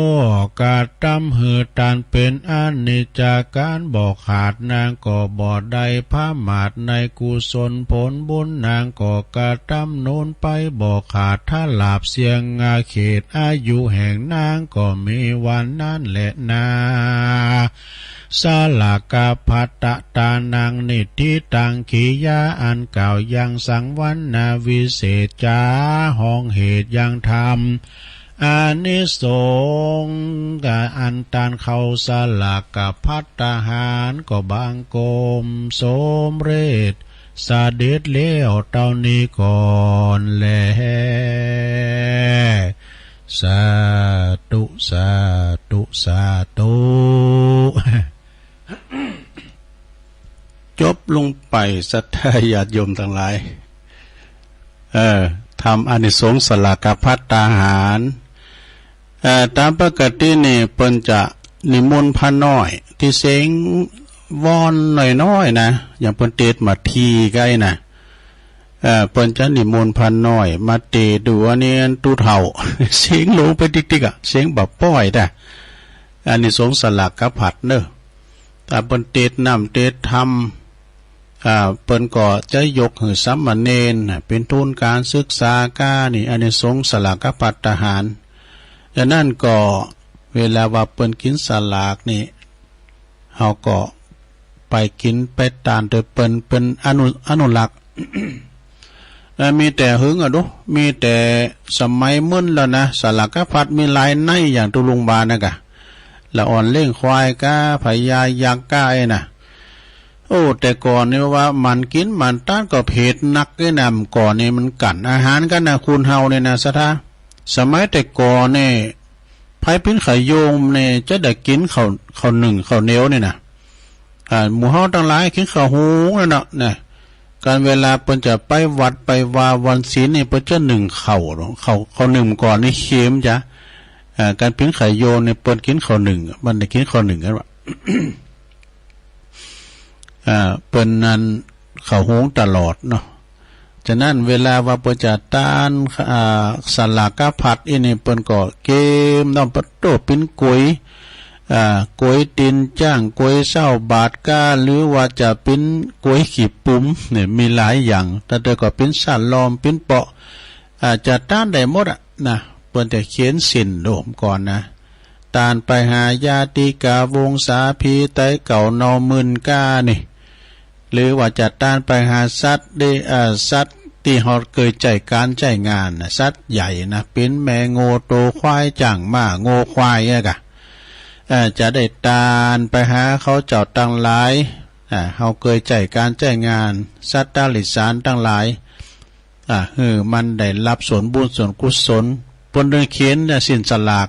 กาตำหือตานเป็นอนิจจาการบ่ขาดนางก็บ่ได้พามาดในกุศลผลบุญนางก็กาตำโน้นไปบ่ขาดถ้าหลาบเสียงเขตอายุแห่งนางก็มีวันนั้นแหละนาสาลากาภัตตตานางนิทิตังขียาอันเก่ายังสังวันนาวิเศษจาห้องเหตุยังธรรมอานิสงส์อันตานเขาสลากกับภัตตาหารก็บางกรมสมเร็จสาเด็จเลี้ยวเต้านี้ก่อนแลสาธุสาธุสาธุจบลงไปสัทธาญาติโยมทั้งหลายทำอานิสงส์สลากภัตตาหารตามปกตินี่เปิ้นจะนิมนต์พระน้อยที่เสียงวอนน้อยๆนะอย่างเปิ้นเทศมาทีใกล้นะเปิ้นจะนิมนต์พระน้อยมาเตดูอันนี้ตูเฒ่าเสียงโลไปติ๊กๆอ่ะเสียงแบบป้อยแต่อานิสงส์สลากภัตเนอะถ้าเปิ้นเทศนำเทศธรรมเปิ้นก็จะยกหือสามเณรเป็นทุนการศึกษากานี่อานิสงส์สลากภัตตาหารดังนั้นก็เวลาว่าเปิ้นกินสลากนี่เฮาก็ไปกินไปตานโดยเปิ้นเป็นอนุรักษ์ มีแต่หึงดูมีแต่สมัยมึนแล้วนะสลากภัตมีหลายในอย่างตุลุงบานะกะละอ่อนเล่งควายกาพญายักษ์กาไอ้น่ะโอ้แต่ก่อนนี่ว่ามันกินมันต้านก็เผ็ดนักไอ้น่ะก่อนนี่มันกั่นอาหารกันนะคุณเฮาเนี่ยนะสะท้าสมัยแต่ก่อนเนี่ยไผเป็นไขโยมเนี่ยจะได้กินข้าวหนึ่งข้าวเหนียวเนี่ยนะหมู่เฮาทั้งหลายกินข้าวหุงนั่นเนาะเนี่ย การเวลาเปิ้นจะไปวัดไปวาวันศีลนี่เปิ้นจะหนึ่งเข่าเขาหนึ่งก่อนนี่เค็มจ้ะการปิ้นไข่โยนเนี่ยเปิ้นกินข้าวหนึ่งมันได้กินข้าวหนึ่งกันว่า เปิ้นนั้นข้าวหุงตลอดเนาะฉะนั้นเวลาว่าเปิ้นจะต้านสลากะผัดอีนี่เปิ้นก็เกมน้ำปะโตปิ้นก๋วยก๋วยตินจ้างก๋วยเศร้าบาทก้าหรือว่าจะเป็นก๋วยขีปุ้มเนี่ยมีหลายอย่างแต่เดี๋ยวก็เป็นสันลอมเป็นเปาะจะต้านได้หมดนะเปิ้นจะเขียนสินโดมก่อนนะตานไปหาญาติกาวงศาพีไตเก่านอมื่นก้านี่หรือว่าจะต้านไปหาสัตว์ได้สัตว์ที่เขาเคยใจการใจงานนะสัตว์ใหญ่นะเป็นแม่โง่โตควายจ่างมาโง่ควายเนี่ยกะจะได้ตานไปหาเขาเจ้าตั้งหลายเขาเคยใจการใจงานสัตว์ตาลิสารตั้งหลายมันได้รับส่วนบุญส่วนกุศลปนเดินเขียนสินสลาก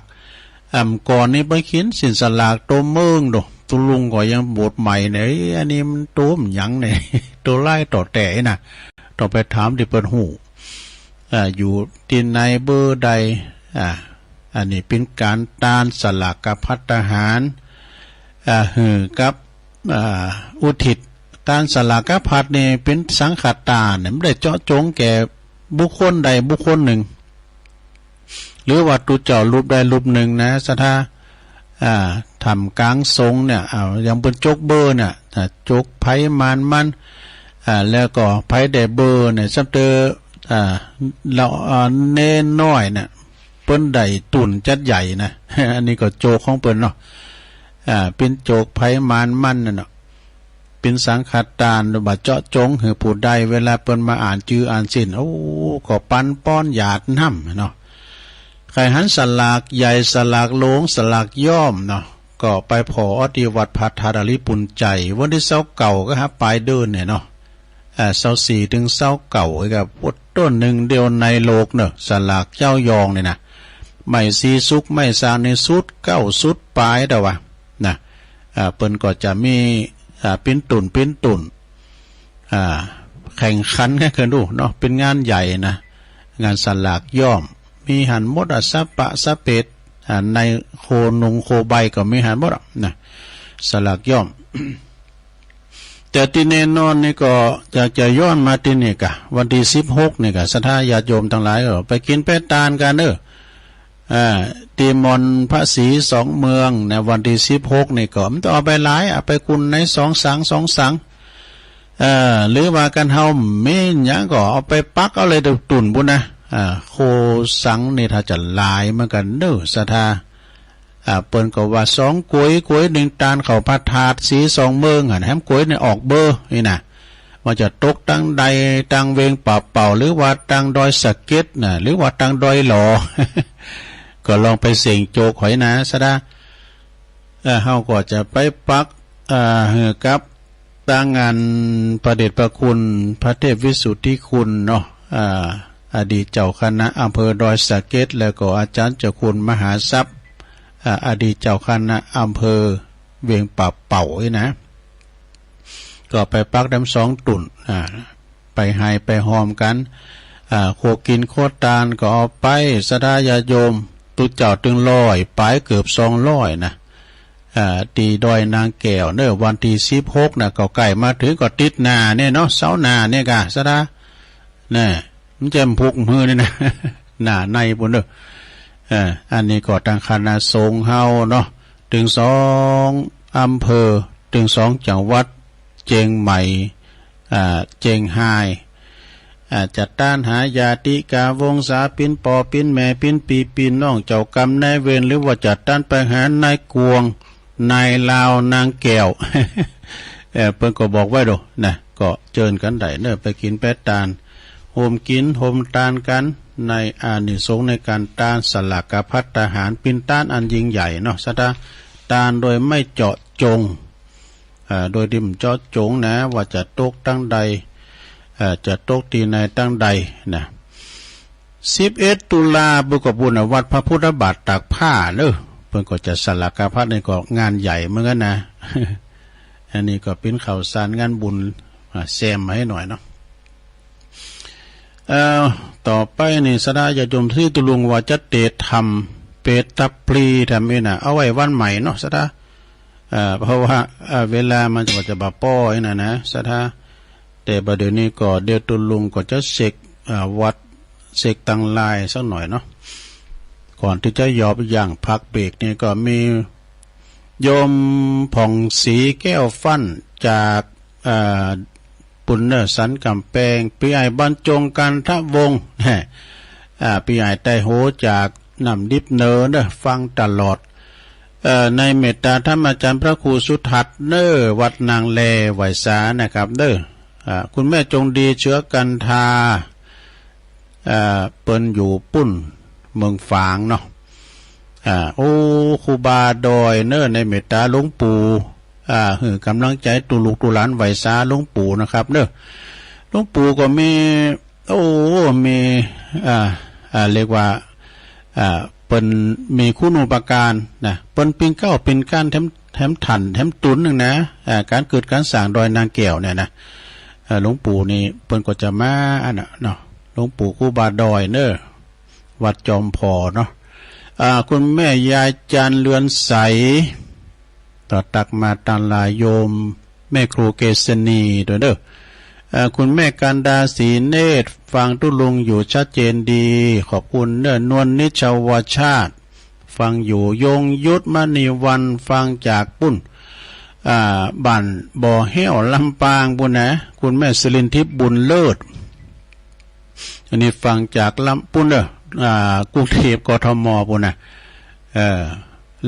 ก่อนนี้ไปเขียนสินสลากตัวเมืองดูตุลุงก็ยังบทใหม่เนี่ยอันนี้มันตัวมันยังเนี่ยตัวไล่ต่อแต่น่ะต้องไปถามที่เปิดหูอยู่ที่ในเบอร์ใดอันนี้เป็นการตานสลากกับพัฒหารกับอุทิศตานสลากกับพัดนี่เป็นสังขตาเนี่ยไม่ได้เจาะจงแก่บุคคลใดบุคคลหนึ่งหรือว่าตุเจ้ารูปใดรูปหนึ่งนะสถาทำกลางทรงเนี่ยอย่างเป็นจกเบอร์เนี่ยจกไผ่มันแล้วก็ไผ่ได้เบอร์เนี่ยซับเตอเราเน้นน้อยเนี่ยเปิ้นใดตุ่นจัดใหญ่นะอันนี้ก็โจกของเปิ้นเนาะเป็นโจกไผ่มันน่ะเนาะเป็นสังขตานหรือว่าเจาะจงหือผู้ใดเวลาเปิ้นมาอ่านจื่ออ่านสินโอ้ก็ปันป้อนหยาดน้ำเนาะใครหันสลากใหญ่สลากโลงสลากย่อมเนาะก็ไปพอที่วัดพัทธาริปุญใจวันที่เสาเก่าก็ฮะปลายเดินเนี่ยเนาะเสาสี่ถึงเสาเก่ากับพุทธต้นหนึ่งเดียวในโลกเนาะสลากเจ้ายองเนี่ยนะไม่ซีซุกไม่สางในสุดเก้าสุดปลายแต่ว่านะเปิ้นก็จะมีปิ้นตุ่นแข่งขันกันเกินดูเนาะเป็นงานใหญ่นะงานสลากย่อมมีหันมดสัปะสะเป็ดในโคนงโคใบก็มีหันหมดนะสลากย่อม แต่ที่แน่นอนนี่ก็จะย้อนมาที่นี่กะวันที่16นี่กะศรัทธาญาติโยมทั้งหลายก็ไปกินเป็ดตาลกันตีมอนพระศรีสองเมืองในวันที่16นี่ก็มันต้องเอาไปหลายเอาไปคุณใน2 สังหรือว่ากันเฮาไม่หยังก็เอาไปปักเอาเลยตุ่นบุญนะโคสังนี่ถ้าจะลายเหมือนกันเด้อศรัทธาเปิ้นก็ว่า2ก๋วย1ตาลเข้าพระธาตุสี2เมืองแฮมก๋วยนี่ออกเบอร์นี่นะว่าจะตกตั้งใดตั้งเวงป่าเป่าหรือว่าตั้งดอยสะเก็ดน่ะหรือว่าตั้งดอยหลอ ก็ลองไปเสี่ยงโจกหอยนะซะดาเฮาก็จะไปปักกับตั้งงานประเดชพระคุณพระเทพวิสุทธิคุณเนาะอดีตเจ้าคณะอำเภอดอยสะเก็ดแล้วก็อาจารย์เจ้าคุณมหาทรัพย์อดีตเจ้าคณะอำเภอเวียงป่าเป่านะก็ไปปักน้ำ2 ตุ่นไปให้ไปหอมกันโคกินโคตานก็เอาไปสดายาโยมตุเจ้าถึง100ปลายเกือบ200นะตีดอยนางแก้วเนวันที่16นะก็ใกล้มาถึงก็ติดหน้าเนี่ยเนาะเสาหน้าเนี่ยกะสดาเนี่ยมันจะพุกมือนี่นะหน้าในปุ่นเด้ออันนี้ก็ทางคณะสงฆ์เฮาเนาะถึง2 อำเภอถึง2 จังหวัดเจียงใหม่เจียงไฮ้จัดต้านหาญาติกาวงศาปิ้นปอปิ้นแม่ปิ้นปีปิ้นน้องเจ้ากรรมนายเวรหรือว่าจัดต้านไปหานายกวงนายลาวนางแก้ว เพิ่นก็บอกไว้ดูนะก็เชิญกันได้เนอะไปกินเป็ดตาลโฮมกินโฮมตานกันในอานิสงส์ในการตานสลากภัตตาหารปิ้นตานอันยิ่งใหญ่เนาะสตาตานโดยไม่เจาะจงโดยที่มันเจาะจงนะว่าจะตกตั้งใดจะตกตีในตั้งใดนะ11 ตุลาบุกบุญวัดพระพุทธบาทตากผ้าเนอะเพิ่นก็จะสลากภัตนี่ก็งานใหญ่เหมือนกันนะ อันนี้ก็เป็นข่าวสารงานบุญแซมมาให้หน่อยเนาะ เอ่อต่อไปนี่สดาญาโยมที่ตุลุงว่าจะเตทำเปตะปลีทำนี่น่ะเอาไว้วันใหม่เนาะสดาเพราะว่าเวลามันจะบาป้อยนะสดาแต่ประเดี๋ยวนี้ก็เดี๋ยวตุลุงก็จะเสกวัดเสกตังลายสักหน่อยเนาะก่อนที่จะยอบอย่างพักเบรกนี่ก็มีโยมผ่องสีแก้วฟั่นจากปุณณสันกำแพงปีไอบรรจงกันทะวงศ์ปีไอไตโหจากนำดิบเนอเนฟังตลอดในเมตตาธรรมอาจารย์พระครูสุทัศน์เนอวัดนางแลไหวสานะครับเด้อคุณแม่จงดีเชื้อกันทาเปิ้นอยู่ปุ้นเมืองฝางเนาะโอ้ครูบาดอยเนอในเมตตาหลวงปู่หือกำลังใจตุลูกตุหลานไหวสาหลวงปู่นะครับเนอหลวงปู่ก็มีโอ้มีเรียกว่าเปิ้นมีคุณูปการนะเปิ้นปิงเก้าเป็นการแถมถันแถมตุนนึงนะการเกิดการสร้างดอยนางแก้วเนี่ยนะหลวงปู่นี่เปิ้นก็จะมาอันน่ะเนาะหลวงปู่ครูบาดอยเนอวัดจอมพอเนาะคุณแม่ยายจันเรือนใสต่อตักมาตันลายโยมแม่ครูเกษณีด้วยเด้อคุณแม่กันดาศรีเนตรฟังตุลุงอยู่ชัดเจนดีขอบคุณเนนวลนิชาวชาติฟังอยู่ยงยุทธมณีวันฟังจากปุ้นบ้านบ่อแห้วลำปางบุญนะคุณแม่สิรินทิพย์บุญเลิศอันนี้ฟังจากลำปุ้นกรุงเทพกทมบุญนะ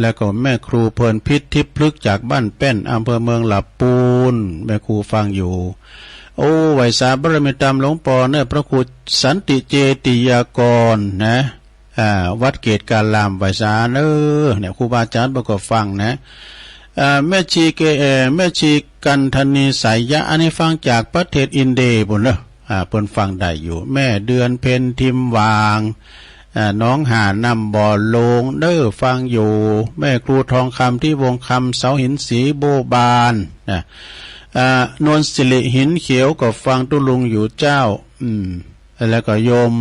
แล้วก็แม่ครูเพลินพิษทิพย์พลึกจากบ้านแป้นอำเภอเมืองหลับปูนแม่ครูฟังอยู่โอ้ไหวสาบรมีตามหลวงปอเนอพระครูสันติเจติยากรนะวัดเกตการลามไหวสาเนอเนี่ยครูบาอาจารย์ประกอบฟังนะแม่ชีแม่ชีกันธนีสายยะอันนี้ฟังจากประเทศอินเดียบุญเนอะเพิ่นฟังได้อยู่แม่เดือนเพ็ญทิมวางน้องหานำบ่อลงเด้อฟังอยู่แม่ครูทองคำที่วงคำเสาหินสีโบบานนะนวลสิริหินเขียวก็ฟังตุลุงอยู่เจ้าแล้วก็โยม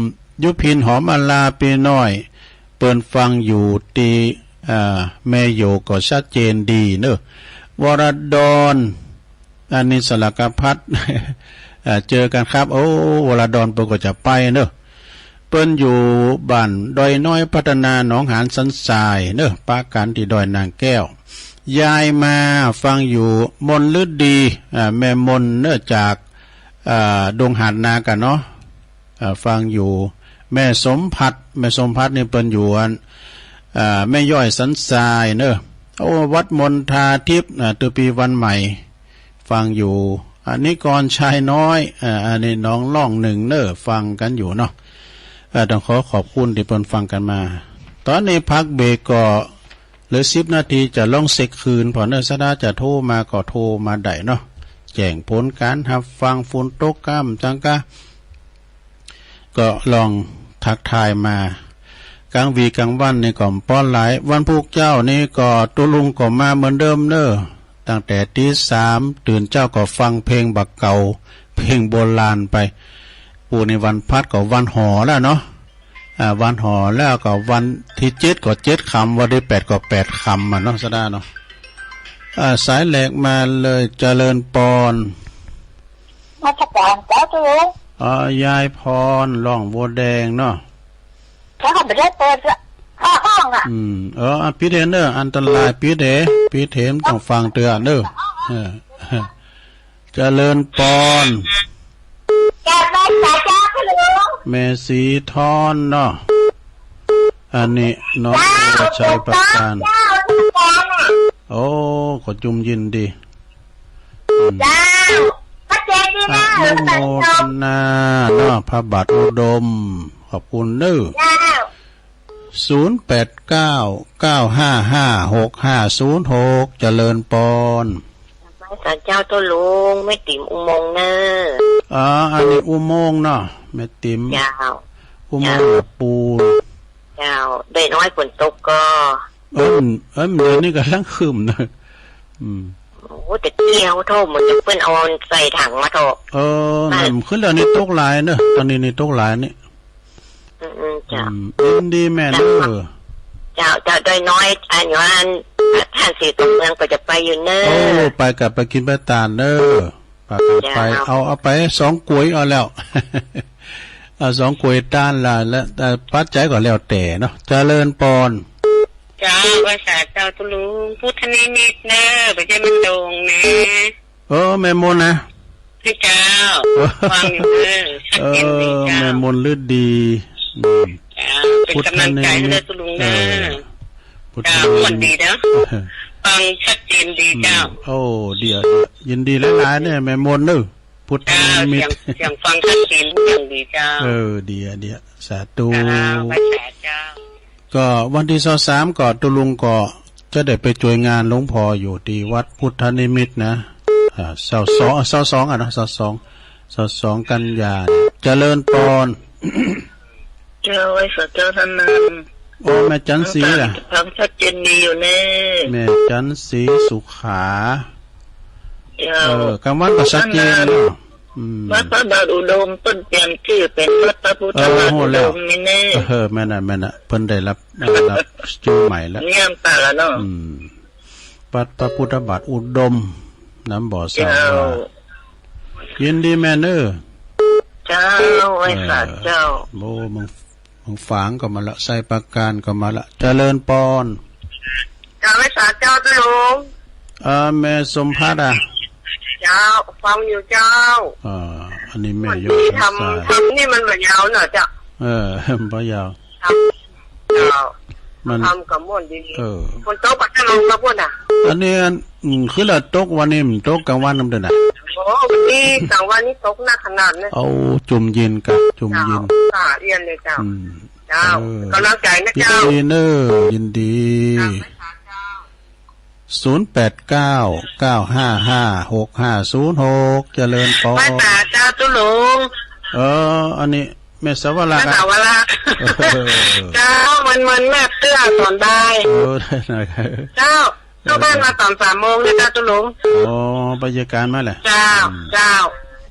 ยุพินหอมอลาปีน้อยเปิ้นฟังอยู่ตีแม่โยก็ชัดเจนดีเนอะวรดรอันนี้สลักพัฒเจอกันครับโอ้วรดรเปิ้นก็จะไปเนอะเปิ้นอยู่บ้านดอยน้อยพัฒนาหนองหานสันทรายเนอะปากันที่ดอยนางแก้วยายมาฟังอยู่มนฤดีแม่มนเนื่อจากดงหาดนากันเนาะฟังอยู่แม่สมพัดนี่เป็นอยู่แม่ย่อยสันทรายเนอะโอ้วัดมนทาทิพย์ตัวปีวันใหม่ฟังอยู่อันนี้ก่อนชายน้อยอันนี้น้องล่องหนึ่งเนอะฟังกันอยู่เนาะต้องขอบคุณที่เพิ่นฟังกันมาตอนนี้พักเบรกก็เหลือ10 นาทีจะล่องเซ็กคืนพอเนอสดาจะโทรมาก็โทรมาได้เนาะแจ้งผลการรับฟังฝนตกก้ำจังกะก็ลองทักทายมากลางวีกลางวันนี่ก็ป้อนหลายวันพุกเจ้านี่ก็ตุลุงก็มาเหมือนเดิมเนอตั้งแต่ตี 3ตื่นเจ้าก็ฟังเพลงบักเก่าเพลงโบราณไปปู่ในวันพัดก็วันหอแล้วเนาะวันหอแล้วก็วันที่7ก็7 คำวันที่8ก็8 คำเนาะสดาเนาะสายแหลกมาเลยเจริญปอนมาจากการเจ้าตัวลุงยายพรล่องบัวแดงเนาะเขาไม่ได้เปิดห้องพี่เทนเนอร์อันตรายพี่เทมต้องฟังเตือนเนอเจริญปอนแกไม่ใส่จ้าคุณลุงแม่สีทอนเนาะอันนี้น้องชัยประการโอ้ขอจุ่มยินดีจ้าพระเจดีย์นะโมทนาเนาะพระบาทอุดมขอบคุณเด้อ0899555656เจริญปอนศาลเจ้าตัวลุงแม่ติ๋มอุโมงค์เนออันนี้อุโมงค์เนาะแม่ติ๋มอุโมงค์ปูนได้น้อยฝนตกก็เดี๋ยวนี้ก็ลังคืมเนอะ แต่เที่ยวโทษเหมือนเพื่อนเอาใส่ถังมาโทษมันขึ้นแล้วนี่ตกหลายเนอะตอนนี้นี่ตกหลายนี่จ้าดีแม่เนอะเจ้าโดยน้อยอันย้อนท่านสีตรงเมืองก็จะไปอยู่เนอะไปกับไปกินใบตาลเนอะไปเอาไป2 กล้วยเอาแล้ว2 กล้วยต้านละแล้วแต่ปัจจัยก็แล้วแต่เนาะเจริญปอนเจ้าภาษาเจ้าตุลุงพุทธนิมิตเนอะไปเจ้ามันตรงนะแม่มนนะพี่เจ้าฟังอยู่เนอะแม่มนลืดดีเป็นกำลังใจให้ตุลุงเนอะเจ้าคนดีเนาะฟังชัดเจนดีเจ้าเดี๋ยวยินดีหลายๆเนี่ยแม่มนเนอะพุทธนิมิตเสียงฟังชัดเจนอย่างดีเจ้าเดี๋ยวสาธุก็วันที่23ก็ตุลุงก็จะได้ไปช่วยงานหลวงพ่ออยู่ที่วัดพุทธนิมิตนะ22อ่ะนะ22กันยายนเจริญปอนเจ้าไว้สักเจ้าท่านนึงแม่จันทร์ศรีล่ะฟังชัดเจนดีอยู่แน่แม่จันทร์ศรีสุขากำวันก็ชัดเจนเนาะวัดพระบาทอุดมต้นเปลี่ยนชื่อเป็นวัดพระพุทธบาทอุดมนี่แน่แม่น่ะเพิ่นได้รับชื่อใหม่แล้วเนี่ยตาละเนาะวัดพระพุทธบาทอุดมน้ำบ่อสาวยินดีแม่เนอเจ้าไว้สัตว์เจ้ามึงฝางก็มาละใส่ประการก็มาละเจริญปอนเจ้าไว้สัตว์เจ้าตุลุงแม่สมภัสเจ้าฟังอยู่เจ้าอันนี้แม่ยกทำนี่มันแบบยาวหน่อยจ้ะบ่ยาวเจ้ามันทำกับม่วนดีคนโต๊ะปัจจุบันกับม่วนอันนี้คือละตกวันนี้มันตกกลางวันน้ำเดือนวันนี้กลางวันนี้ตกหนักขนาดนี้จุ่มเย็นกับจุ่มเย็นเรียนเลยเจ้าเจ้ากำลังใจนะเจ้ายินดี0899555656เจริญปอแม่ตาเจ้าตุลุงอันนี้แม่สาวราแม่สาวราเจ้ามันแม่เตื้อสอนได้เจ้าบ้านมาตอน3 โมงเลยเจ้าตุลุงบรรยากาศมาแหละเจ้า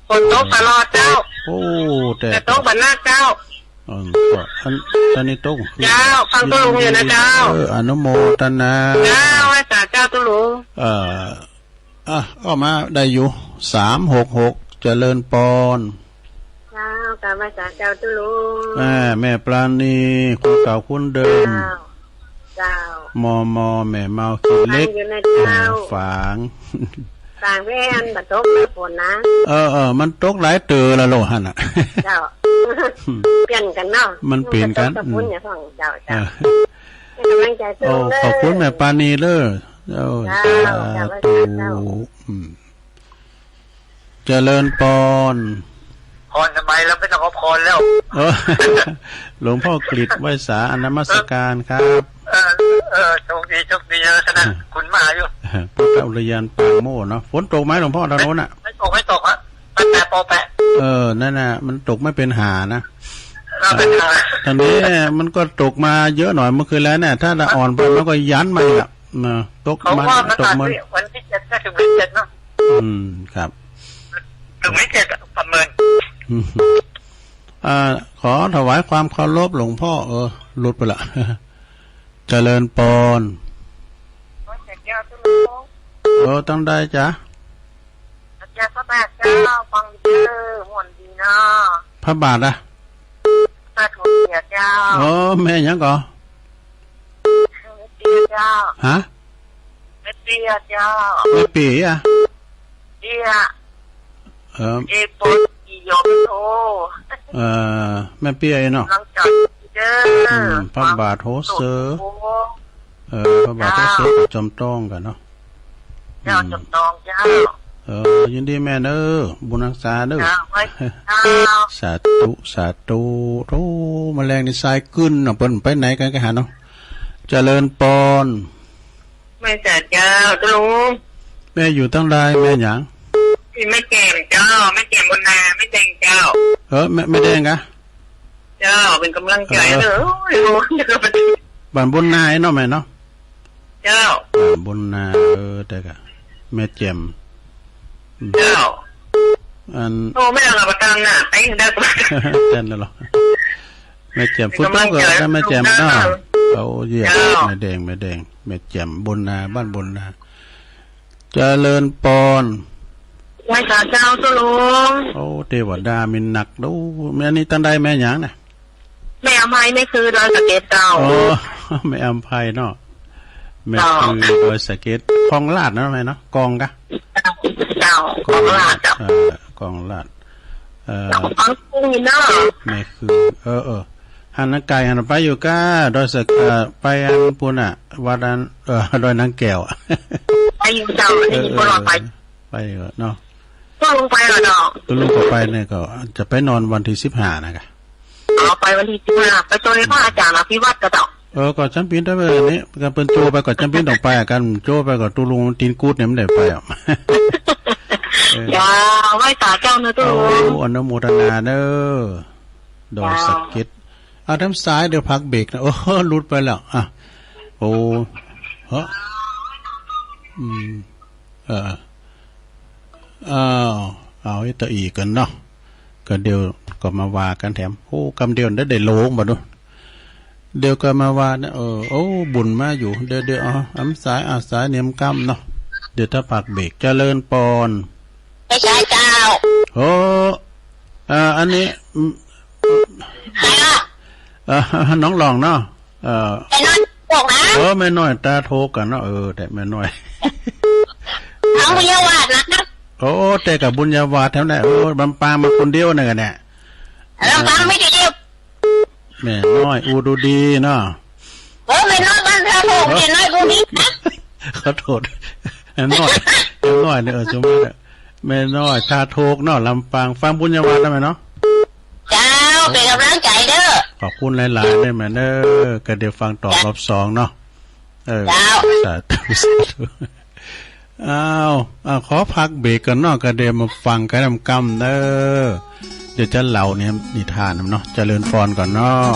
คนโต๊ะตลอดเจ้าแต่โต๊ะบรรณาเจ้าตอนนี้ตุ๊กเจ้าฟังตุลุงอยู่นะเจ้าอนุโมทนาเจ้าไว้จ่าเจ้าตุลุงก็มาได้อยู่366เจริญปอนเจ้ากลับมาจ่าเจ้าตุลุงแม่ปราณีคนเก่าคนเดิมเจ้ามอแม่เมาขี้เล็กฝางแว่นบัดตกไม่ฝนนะมันตกหลายเตือละโลหันอ่ะเจ้าเปลี่ยนกันเนาะมันเปลี่ยนกันขอบคุณอย่าฟังเจ้ากำลังใจสู้เด้อขอบคุณแม่ปานีเด้อเจ้าเจริญปอนพรทำไมแล้วไม่ต้องขอพรแล้วหลวงพ่อกฤษไว้สาอนมัสการครับโชคดีเยอะขนาดคุณมาอยู่พระอุรยานปางโม่เนาะฝนตกไหมหลวงพ่อตอนโน้นอ่ะไม่ตกฮะแต่ปอแปะนั่นน่ะมันตกไม่เป็นหานะตอนนี้มันก็ตกมาเยอะหน่อยเมื่อคืนแล้วเนี่ยถ้าอ่อนไปมันก็ยันมาอีกอ่ะตกมาวันที่7ถึงวันที่7เนาะครับถึงวันที่7ประเมินขอถวายความเคารพหลวงพ่อหลุดไปละเจริญปอนต้องได้จ้ะจ้าพระบาทเจ้าฟังเด้อหวนดีเนาะพระบาทอะพระถูกเจ้าแม่ยังก่อเจ้าฮะแม่เปียเจ้าแม่ปีอะเปียปดยอมโทแม่เปียเนาะพระบาทโฮเซอร์พระบาทโฮเซอร์จอมต้องกันเนาะเจ้าจอมต้องเจ้ายินดีแม่เด้อบุญรักษาเด้อสาธุโอ้แมลงนี่ทรายขึ้นเนาะเปิ้นไปไหนกันกันหาเนาะเจริญปอนไม่เสร็จเจ้าตุลุงแม่อยู่ตั้งได้แม่หยังไม่แก่เจ้าไม่แก่บนนาไม่แดงเจ้าไม่แดงกะเจ้าเป็นกำลังใจเด้อบ้านบนนาเนาะแม่เนาะเจ้าบนนาแต่กะ แม่แจ่มเจ้าอันโอ้ไม่เอาประกันน่ะไอ้เด็กเต้นแล้วหรอแม่แจ่มฟุตบอลก็ได้แม่แจ่มเนาะเอาเยี่ยมแม่แดงแม่แจ่มบนนาบ้านบนนาเจริญปอนไว้สาเจ้าตุลุงโอ้เทวดามีหนักดูแม่นี่ตั้งได้แม่หยังน่ะแม่อภัยไม่คือดอยสะเก็ดเจ้าโอ้แม่อภัยเนาะแม่คือดอยสะเก็ดคลองลาดนะแม่เนาะกองกะเจ้าคลองลาดเจ้ากองลาดอังคุยเนาะแม่คือหันนักไก่หันไปอยู่ก้าดอยสะไปอันปุ่นอ่ะวัดอันดอยนางแก้วไปอยู่เจ้านี่พวกเราไปเนาะก็ลงไปแล้วเนาะก็ลงไปเนี่ยก็จะไปนอนวันที่15นะกะไปวันที่15ไปโจในพระอาจารย์อภิวัตรกะเจ้าก็จำเป็นได้แบบนี้ก็เป็นโจไปก็จำเป็นต้องไปกันโจไปก็ตุลุงตีนกูดเนี่ยมันได้ไปอ่ะอย่าไหว้ตาเจ้าเนื้อตุลุงอนุโมทนาเด้อดอยสะเก็ดทางซ้ายเดี๋ยวพักเบรกนะโอ้หลุดไปแล้วอ่ะโอ้เฮ้เอาไอ้ตะอีกันเนาะก็เดี๋ยวก็มาว่ากันแถมโอ้กำเดียวได้โลงบ่ดูเดี๋ยวก็มาว่านะโอ้บุญมาอยู่เดี๋ยวอ้ำสายสายเนียมกำเนาะเดี๋ยวถ้าพักเบรกเจริญปอนไม่ใช่เจ้าโอ้อันนี้ใครล่ะน้องหลองเนาะแม่น้อยบอกนะแม่น้อยตาโทกันเนาะแต่แม่น้อยน้องบุญยวาดนะแต่กับบุญยวาดแถวไหนบำปางมาคนเดียวเนี่ยเนี่ยบำปางไม่ดีเดียวแม่น้อยอูดูดีเนาะแม่น้อยบ้านเราโง่แม่น้อยกูดีขอโทษแม่น้อยเนี่ยสมมติแม่น้อยตาโทกเนาะลำปางฟังบุญยวาดได้ไหมเนาะเจ้าเป็นกำลังใจเด้อขอบคุณหลายๆได้ไหมเด้อก็เดี๋ยวฟังตอบรอบ2เนาะเจ้าสาธุขอพักเบรกกันเนาะก็เดี๋ยวมาฟังกันกำเด้อเดี๋ยวจะเล่าเนี่ยนิทานเนาะเจริญพรก่อนเนาะ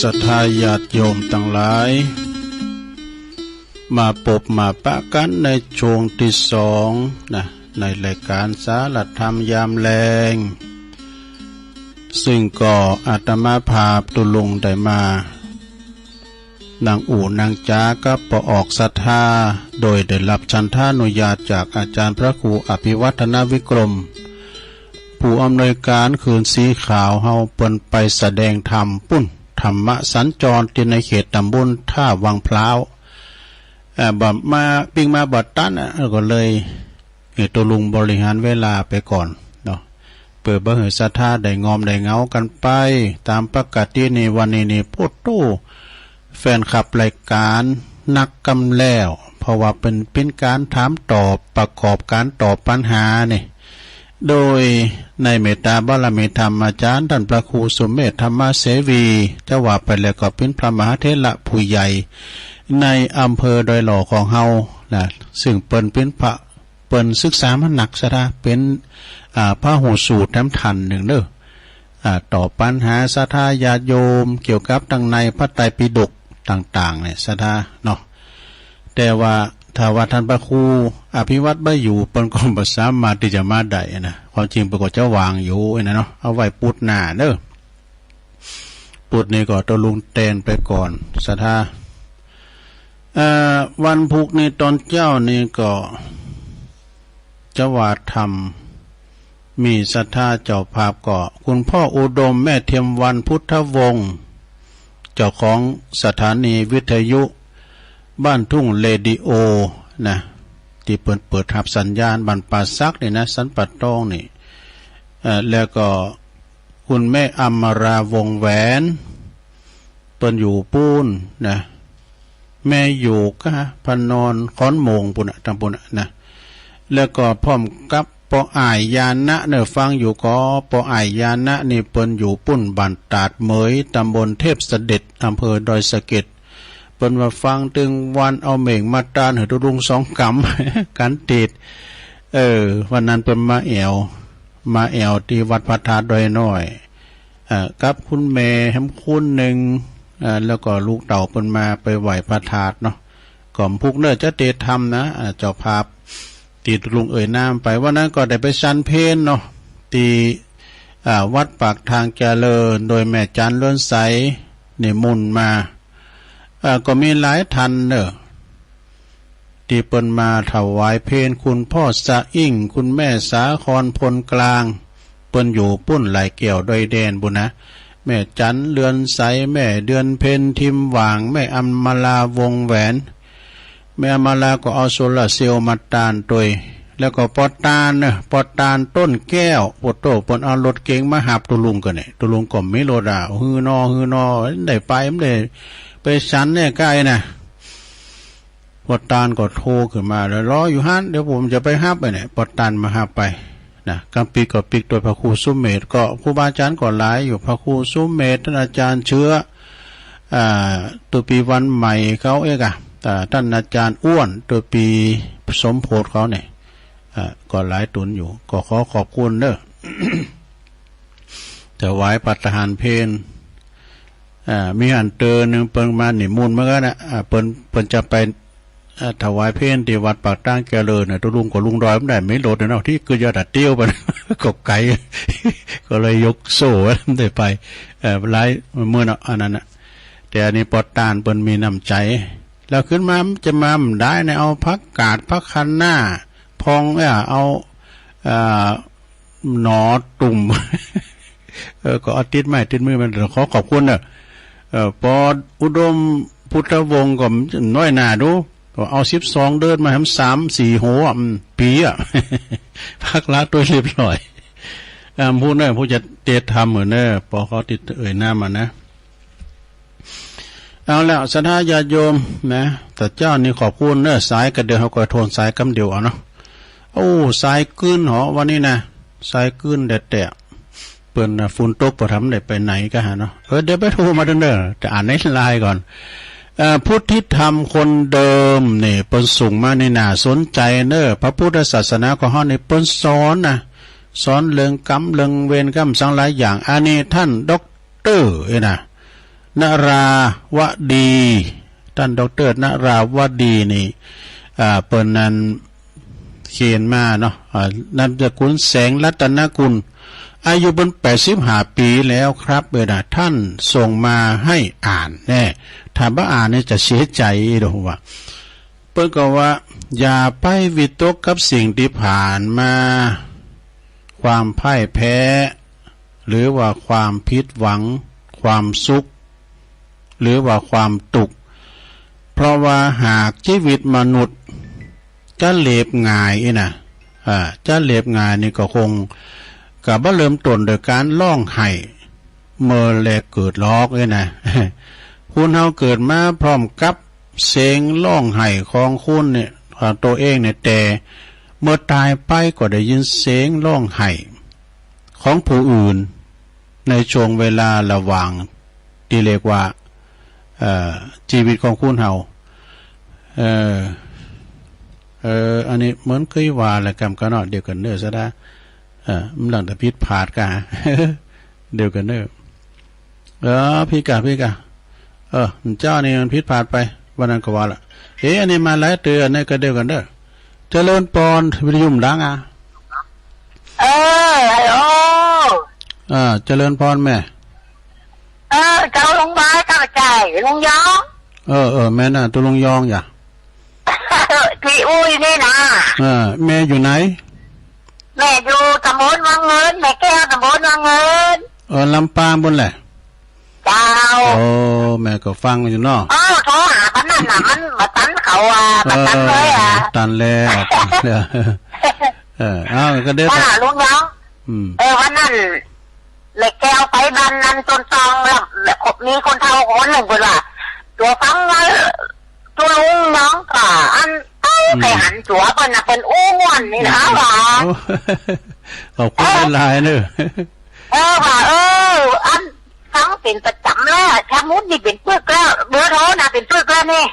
ศรัทธาญาติโยมทั้งหลายมาพบมาปะกันในช่วงที่สองนะในรายการสารธรรมยามแลงซึ่งก็อาตมาภาพตุลุงได้มานางอู่นางจ้าก็ปออกศรัทธาโดยได้รับฉันทานุญาตจากอาจารย์พระครูอภิวัฒนวิกรมผู้อำนวยการคืนสีขาวเฮาเปิ้นไปแสดงธรรมปุ้นธรรมะสัญจรที่ในเขตตำบลท่าวังพร้าวบัดมาปิ้งมาบัดตันก็เลยตัวลุงบริหารเวลาไปก่อนเนาะเปิดบ่ให้ศรัทธาได้งอมได้เงากันไปตามปกติในวันนี้นี่พูดตู้แฟนคลับรายการนักกำแล้วเพราะว่าเป็นการถามตอบประกอบการตอบปัญหานี่โดยในเมตตาบารมีธรรมอาจารย์ท่านพระครูสมเมธธรรมเสวีจะว่าไปแล้วก็เป็นพระมหาเถระผู้ใหญ่ในอำเภอดอยหล่อของเฮานะซึ่งเป็นพระศึกษามาหนักซะนะเป็นพระหูสูตรแถมทันหนึ่งเด้อตอบปัญหาศรัทธาญาติโยมเกี่ยวกับดังในพระไตรปิฎกต่างๆเนี่ยศรัทธาเนาะแต่ว่าถ้าว่าท่านพระครูอภิวัตไม่อยู่เปิ้นก็บ่สามารถที่จะมาได้นะความจริงปรากฏจะวางอยู่นะเนาะเอาไว้ปุดหน้าเด้อปุดนี่ก็ตัวลุงเตนไปก่อนศรัทธาวันพุกนี่ตอนเจ้านี่ก็จะว่าธรรมมีศรัทธาเจ้าภาพก็คุณพ่ออุดมแม่เทียมวันพุทธวงศ์เจ้าของสถานีวิทยุบ้านทุ่งเรดิโอนะที่เปิดรับสัญญาณบันป่าซักนี่นะสันปัดตองนี่แล้วก็คุณแม่อมราวงแหวนเปิ้นอยู่ปูนนะแม่อยู่ก็พนอนค้อนโมงปุ่นตำปุ่นนะแล้วก็พร้อมกับปออ้ายยานะเนี่ยฟังอยู่ก็ปออ้ายยานะนี่เปิ้นอยู่ปุ้นบ้านตาดเหมยตำบลเทพเสด็จอำเภอดอยสะเก็ดเปิ้นว่าฟังถึงวันเอาเม่งมาตานให้ตุลุง2 กำ กันติดวันนั้นเปิ้นมาแอวที่วัดพระธาตุดอยน้อยกับคุณแม่แฮมคุณหนึ่งแล้วก็ลูกเต่าเปิ้นมาไปไหว้พระธาตุเนาะก่อมพุกเนื้อจะเตธรรมนะเจ้าภาพตีลุงน้ำไปวันนั้นก็ได้ไปชันเพลเนาะตีวัดปากทางเจริญโดยแม่จันเลื่อนใสนิมนต์มาก็มีหลายทันเนอะที่เปิ้นมาถวายเพลคุณพ่อสะอิ่งคุณแม่สาครพลกลางเปิ้นอยู่ปุ้นไหลเกี่ยวดอยแดนบุญนะแม่จันเลื่อนใสแม่เดือนเพ็ญทิมหว่างแม่อมลาวงแหวนแม่อมลาก็เอาโซลาเซลล์มาตานตัวแล้วก็ปอตานต้นแก้วปวดโตปนเอารถเก๋งมาหับตุลุงกันเนี่ยตุลุงก็ไม่รถฮือนอได้ไปไม่ได้ไปชันเนี่ยใกล้นะปอตานก็โทรขึ้นมาแล้วรออยู่ฮั่นเดี๋ยวผมจะไปหับไปเนี่ยปอตานมาหับไปนะกำปีก็ปีกโดยพระครูสุเมธก็ครูบาอาจารย์ก็หลายอยู่พระครูสุเมธท่านอาจารย์เชื้อตัวปีวันใหม่เขาท่านอาจารย์อ้วนตัวปีสมโพธิเขาเนี่ยก็หลายตุนอยู่ก็ขอขอบคุณเด้อ ถวายปัตตหารเพลมีอันเตอหนึ่งเปิ้นมาหนิมูลเมื่อกันนะเปิ้นจะไปถวายเพลที่วัดปากตั้งแกเลยเนี่ยตัวลุงกับลุงดอยไม่ได้ไม่โหลดเนาะที่คือยอดเตี้ยวไป กบไก่ ก็เลยยกโซ่ได้ไปหลายเมื่ออันนั้นนะแต่อันนี้ปอตานเปิ้นมีน้ำใจแล้วขึ้นมาจะมาได้เนี่ยเอาพักกาดพักคันหน้าพองเอาหนอตุ่ม ก็เอาติดไม้ติดมือมันขอขอบคุณเนอะปออุดมพุทธวงศ์ก็น้อยหนาดูเอา12เดินมาทำ3-4 หัวปีพักละตัวเรียบร้อยพูดเนอะผู้จะเตะทำเหมือนเนอะพอเขาติดหน้ามานะเอาแล้วศรัทธาญาติโยมนะแต่เจ้านี่ขอบคุณเนอะสายกระเดือเขาก็โทนสายกำเดียวเอาเนาะโอ้สายกืนหรอวันนี้นะสายกืนแดดเปิ่นฝุ่นตกปะทำได้ไปไหนก็หาเนาะเดี๋ยวไปโทรมาเด้อจะอ่านในไลน์ก่อนพุทธิธรรมคนเดิมเนี่ยเปิ้นส่งมาในหน้าสนใจเนอะพระพุทธศาสนาของเฮาเนี่ยเปิ้นสอนนะสอนเรื่องกรรมเรื่องเวรกรรมสังหลายอย่างอันนี้ท่านด็อกเตอร์นะ นราวดีท่านดร.นราวดีนี่เปิดนั้นเขียนมาเนาะนามสกุลแสงรัตนกุลอายุบน85 ปีแล้วครับท่านส่งมาให้อ่านแน่ถ้าบ่อ่านเนี่ยจะเสียใจดูว่าเปิ้นก็ว่าอย่าไปวิตกกับสิ่งที่ผ่านมาความพ่ายแพ้หรือว่าความผิดหวังความสุขหรือว่าความตุกข์เพราะว่าหากชีวิตมนุษย์จะเลียบง่ายนะจะเลียบง่ายนี่ก็คงกับว่าเริ่มต้นโดยการร้องไห้เมื่อแลกเกิดลอกนะคุณเฮาเกิดมาพร้อมกับเสียงร้องไห้ของคุณเนี่ยตัวเองเนี่ยแต่เมื่อตายไปก็ได้ยินเสียงร้องไห้ของผู้อื่นในช่วงเวลาระหว่างที่เรียกว่าชีวิตของคุณเฮาอันนี้เหมือนเคยว่าแหละกรรมกันเนาะเดียวกันเนอะซะได้มันหลังแต่พิษผาดกันเดียวกันเนอะพี่กะเจ้านี่มันพิษผาดไปวันนั้นก็ว่าละอันนี้มาหลายเตือนนี่ก็เดียวกันเนอะเจริญปอนวิทยุมดังฮัลโหลเจริญพรแม่เจ้าลงมาตั้งใจลงยองแม่น่ะตัวลงยองอย่าพี่อุ้ยนี่นะแม่อยู่ไหนแม่อยู่ตำบลวังเงินแม่แก้วตำบลวังเงินลำปางบนแหละเจ้าแม่ก็ฟังอยู่เนาะโทรหาปนั่นน่ะมันมาตันเขามาตันเลยตันแล้วก็เด้อว่าลุงยองวันนั้นแม่แก้วไปบ้านนั้นจนตองแล้วมีคนเฒ่าคนหนึ่งคนว่าตัวฟังว่าตัวลุงน้องก็อันไปหันจัวเป็นน่ะเป็นอ้วนนี่นะว่าขอบคุณหลายเนอะว่าอันฟังเป็นประจำแล้วชามุดนี่เป็นปึกแล้วเบอร์โทรน่ะเป็นปึกแล้วนี่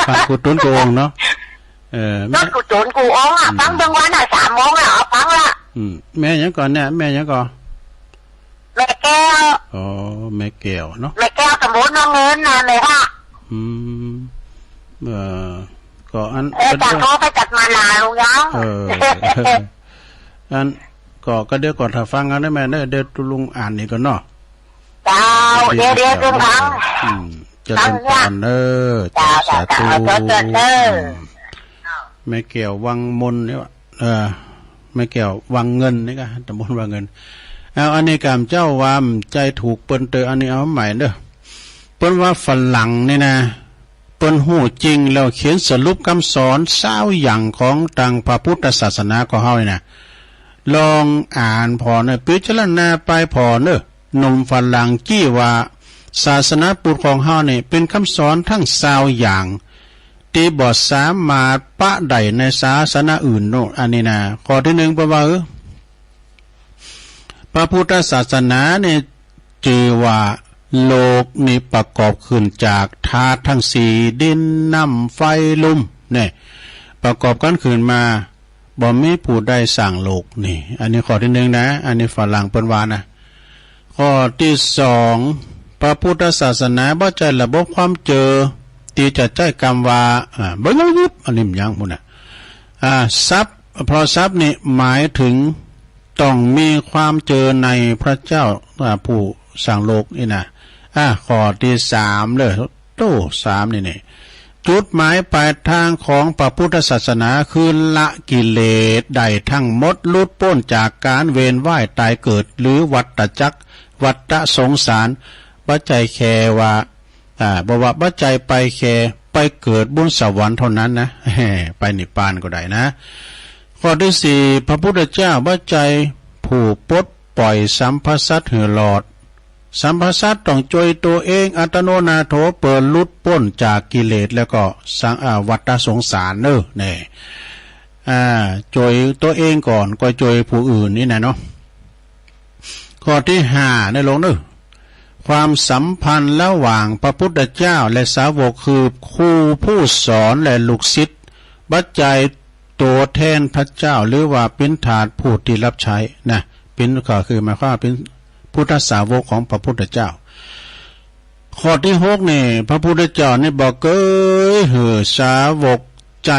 ฟังกูตุ้นโกงเนาะรถกูตุ้นกูอ๋อฟังบางวันน่ะ3 โมงแล้วฟังละแม่ยังก่อนเนี่ยแม่ยังก่อนแม่แก้วแม่แก้วเนาะแม่แก้วสมมุติน้องเงินนะแม่ว่าก็อันจากโทรไปจัดมาลาลุงยังอันก็เดี๋ยวก่อนถ้าฟังกันได้ไหมเดี๋ยวลุงอ่านนี่ก่อนเนาะเจ้าเดี๋ยวลุงฟังจะเป็นก่อนสาธุแม่แก้ววังมนนี่วะแม่แก้ววังเงินนี่ก็ตำบลวังเงินอันนี้กามเจ้าวามใจถูกเปิ้นเตออันนี้เอาใหม่เด้อเปิ้นว่าฝรั่งนี่นะเปิ้นหู้จริงแล้วเขียนสรุปคำสอน20 อย่างของทางพระพุทธศาสนาของเฮานี่นะลองอ่านพอนะพิจารณาไปพอเด้อหนุ่มฝรั่งจี้ว่าศาสนาพุทธของเฮานี่เป็นคำสอนทั้ง20 อย่างที่บ่สามารถปะได้ในศาสนาอื่นโน่อันนี้นะข้อที่1เพราะว่าพระพุทธศาสนาเนี่ยจือว่าโลกนี้ประกอบขึ้นจากธาตุทั้ง4ดินน้ำไฟลมเนี่ยประกอบกันขึ้นมาบ่มีผู้ใดสร้างโลกนี่อันนี้ข้อที่1นะอันนี้ฝรั่งเปิ้นว่านะข้อที่2พระพุทธศาสนาบ่ใจระบบความเจอที่จะใจกรรมว่าบ่ยุบอันนี้มันยังพุ่นน่ะทรัพย์เพราะทรัพย์นี่หมายถึงต้องมีความเจอในพระเจ้าผู้สร้างโลกนี่นะข้อที่3เลย3นี่จุดหมายปลายทางของพระพุทธศาสนาคือละกิเลสได้ทั้งหมดหลุดพ้นจากการเวียนว่ายตายเกิดหรือวัฏจักรวัฏสงสารปัจจัยแค่ว่าบอกว่าปัจจัยไปแค่ไปเกิดบนสวรรค์เท่านั้นนะไปนิพพานก็ได้นะข้อที่4พระพุทธเจ้าปัจจัยผู้ปลดปล่อยสัมภสัตว์หือหลอดสัมภสัตว์ต้องช่วยตัวเองอัตโนนาโถเปิดลุดพ้นจากกิเลสแล้วก็สังวัฏสงสารเนอะเนี่ยช่วยตัวเองก่อนก็ช่วยผู้อื่นนี่นะเนาะข้อที่5ในลงเนอะความสัมพันธ์ระหว่างพระพุทธเจ้าและสาวกคือครูผู้สอนและลูกศิษย์ปัจจัยตัวแทนพระเจ้าหรือว่าเป็นทาสผู้ที่รับใช้นะเป็นก็คือหมายความว่าเป็นพุทธสาวกของพระพุทธเจ้า ข้อที่6นี่พระพุทธเจ้านี่บอกเกยเหือสาวกใจ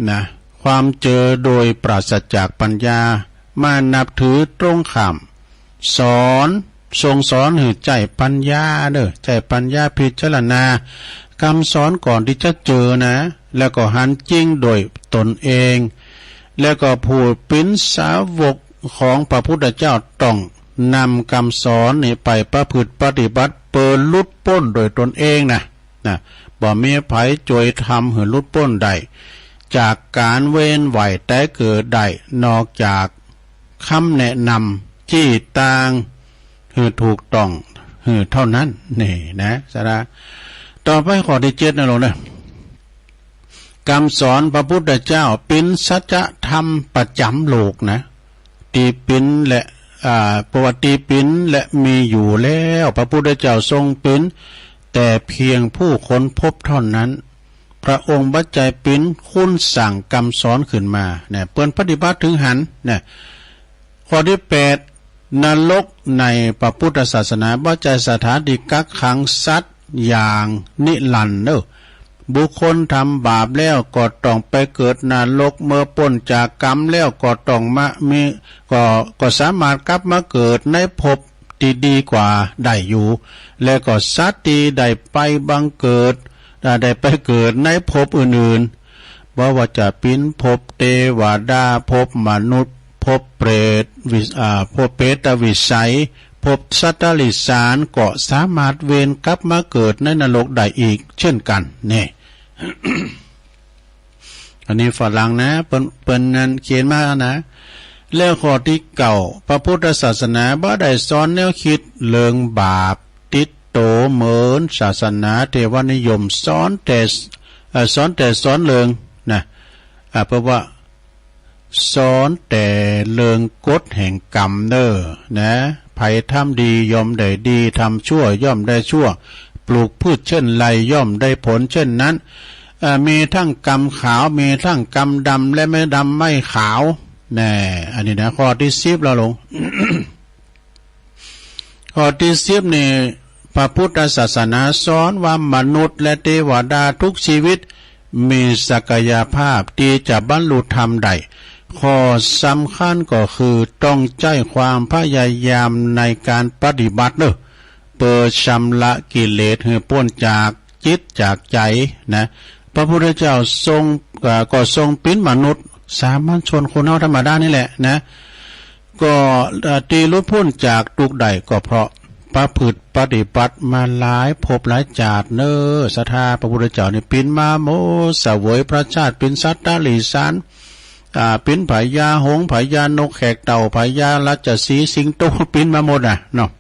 นะความเจอโดยปราศจากปัญญามานับถือตรงข้ามสอนทรงสอนหือใจปัญญาเด้อใจปัญญาพิจารณาคำสอนก่อนที่จะเจอนะแล้วก็หันจริงโดยตนเองแล้วก็ผู้เป็นสาวกของพระพุทธเจ้าต้องนำคำสอนนี้ไปประพฤติปฏิบัติเปิดลุดพ้นโดยตนเองนะบ่มีไผจวยทำหือลุดพ้นได้จากการเว้นไหวแต่เกิดได้นอกจากคำแนะนำที่ต่างหือถูกต้องหือเท่านั้นนี่นะสาระต่อไปข้อที่7นะลงนะคำสอนพระพุทธเจ้าเป็นสัจธรรมประจำโลกนะตีปินและประวัติปินและมีอยู่แล้วพระพุทธเจ้าทรงเป็นแต่เพียงผู้ค้นพบเท่านั้นพระองค์บัจจัยปินคุณสั่งคำสอนขึ้นมาเนี่ยเปิ้นปฏิบัติถึงหันเนี่ยข้อที่8นรกในพระพุทธศาสนาบัจจัยสถานที่กักขังสัตว์อย่างนิรันดร์เด้อบุคคลทำบาปแล้วก็ต้องไปเกิดนรกเมื่อพ้นจากกรรมแล้วก็ต้องมามีก็สามารถกลับมาเกิดในภพที่ดีกว่าได้อยู่แล้วก็สัตว์ที่ได้ไปบังเกิดได้ไปเกิดในภพอื่นๆบ่ว่าจะเป็นภพเทวดาภพมนุษย์ภพเปรตภพเปรตวิสัยภพสัตว์ลิสานก็สามารถเวนกลับมาเกิดในนรกได้อีกเช่นกันนี่ อันนี้ฝรั่งนะเปิ้นนั้นเขียนมานะแล้วข้อที่9พระพุทธศาสนาบ่ได้สอนแนวคิดเรื่องบาปติดโตเหมือนศาสนาเทวนิยมสอนแต่สอนเรื่องนะเพราะว่าสอนแต่เรื่องกฎแห่งกรรมเด้อนะไผทำดีย่อมได้ดีทำชั่วย่อมได้ชั่วปลูกพืชเช่นไรย่อมได้ผลเช่นนั้นมีทั้งกรรมขาวมีทั้งกรรมดำและไม่ดำไม่ขาวแน่อันนี้นะข้อที่10เราลง ข้อที่10นี่พระพุทธศาสนาสอนว่ามนุษย์และเทวดาทุกชีวิตมีศักยภาพที่จะบรรลุธรรมได้ข้อสำคัญก็คือต้องใจความพยายามในการปฏิบัติเด้อเปิดชำระกิเลสให้พ้นจากจิตจากใจนะพระพุทธเจ้าก็ทรงเป็นมนุษย์สามัญชนคนเฮาธรรมดานี่แหละนะก็ตีลุดพ้นจากทุกข์ได้ก็เพราะประพฤติปฏิบัติมาหลายภพหลายชาติเน้อศรัทธาพระพุทธเจ้านี่เป็นมาโมเสวยพระชาติเป็นสัตตลิสานเป็นผายาหงส์ผายานกแขกเต่าผายาราชสีห์สิงโตเป็นมาหมดน่ะเนาะ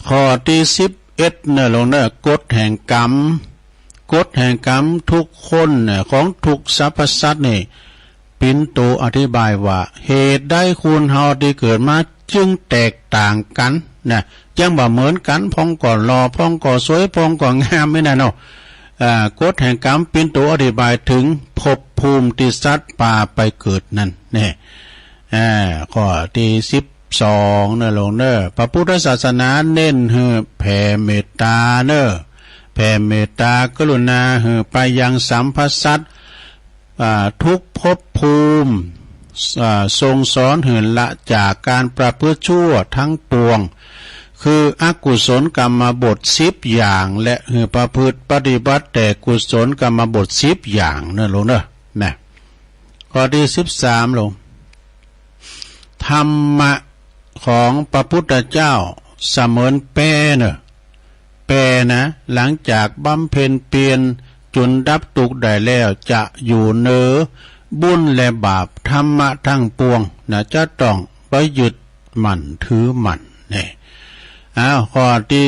ข้อที่11เนี่ยลงเนี่ยกฎแห่งกรรมทุกคนเนี่ยของทุกสรรพสัตว์นี่ปิ่นโตอธิบายว่าเหตุใดคุณเฮาที่เกิดมาจึงแตกต่างกันนะยังบ่เหมือนกันพองก่อนรอพองก่อสวยพองก่องามไม่แน่เนาะกฎแห่งกรรมปิ่นโตอธิบายถึงภพภูมิที่สัตว์ป่าไปเกิดนั่นนี่ข้อที่12เนี่ยลงเด้อพระพุทธศาสนาเน้นให้แผ่เมตตาเด้อแผ่เมตตากรุณาให้ไปยังสัมพสัตว์ทุกภพภูมิทรงสอนให้ละจากการประพฤติชั่วทั้งปวงคืออกุศลกรรมบท10อย่างและให้ประพฤติปฏิบัติแต่กุศลกรรมบท10อย่างนั่นลงเด้อนะข้อที่13ลงธรรมะของพระพุทธเจ้าเสมือนแป้เนอะแป้นะหลังจากบำเพ็ญเพียรจนดับทุกข์ได้แล้วจะอยู่เหนือบุญและบาปธรรมะทั้งปวงนะจะต้องไปยึดมั่นถือมั่นนี่ข้อที่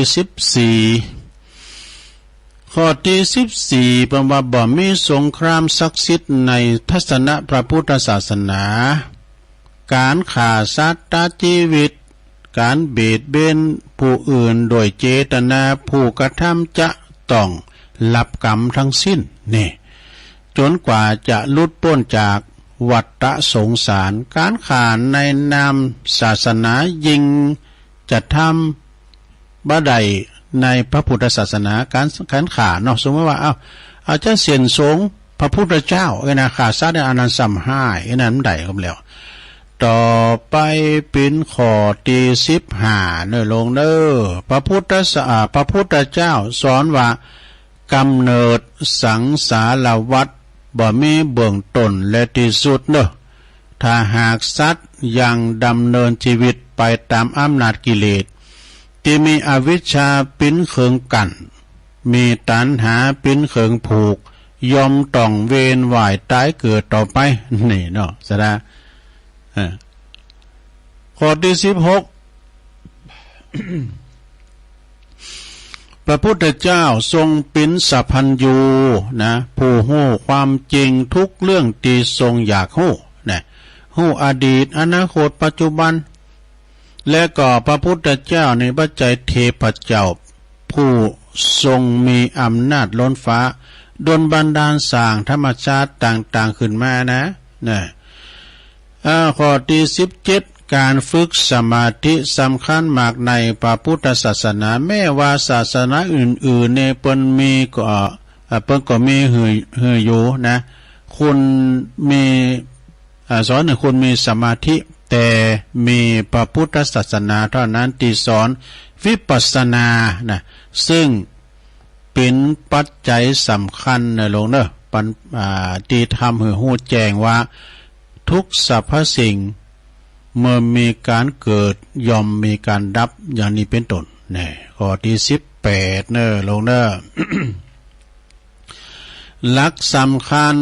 14แปลว่าบ่มีสงครามศักดิ์สิทธิ์ในทัศนะพระพุทธศาสนาการฆ่าสัตว์ตัดชีวิตการเบียดเบียนผู้อื่นโดยเจตนาผู้กระทำจะต้องรับกรรมทั้งสิ้นนี่จนกว่าจะหลุดพ้นจากวัฏสงสารการฆ่าในนามศาสนายิงจะทำบ่ได้ ในพระพุทธศาสนาการขาเนาะสมมติว่าเอาจะเสียนสงพระพุทธเจ้านะขาซะได้อนันต์สัมห้านั้นได้ก็แล้วต่อไปเป็นข้อที่15เนลงเด้อพระพุทธเจ้าสอนว่ากำเนิดสังสารวัฏบ่มีเบื้องต้นและที่สุดเด้อถ้าหากสัตว์ยังดำเนินชีวิตไปตามอำนาจกิเลสที่มีอวิชชาปิ้นเคืองกันมีตัณหาปิ้นเคืองผูกยอมต้องเวียนว่ายตายเกิดต่อไปนี่เนาะสะดาข้อที่16 พระพุทธเจ้าทรงเป็นสัพพัญญูนะผู้ฮู้ความจริงทุกเรื่องที่ทรงอยากฮู้นะฮู้อดีตอนาคตปัจจุบันและก็พระพุทธเจ้าในปัจจัยเทพเจ้าผู้ทรงมีอำนาจล้นฟ้าดลบันดาลสร้างธรรมชาติต่างๆขึ้นมานะข้อที่17การฝึกสมาธิสำคัญมากในพระพุทธศาสนาแม้ว่าศาสนาอื่นๆในเปิ้นมีก็มีหืออยู่นะคุณมีสอนให้คุณมีสมาธิแต่มีพระพุทธศาสนาเท่านั้นที่สอนวิปัสสนานะซึ่งเป็นปัจจัยสำคัญนะลงเนอะที่ทำให้หูแจ้งว่าทุกสรรพสิ่งเมื่อมีการเกิดย่อมมีการดับอย่างนี้เป็นต้นนี่ข้อที่18เนอะลงเนอะ หลักสำคัญ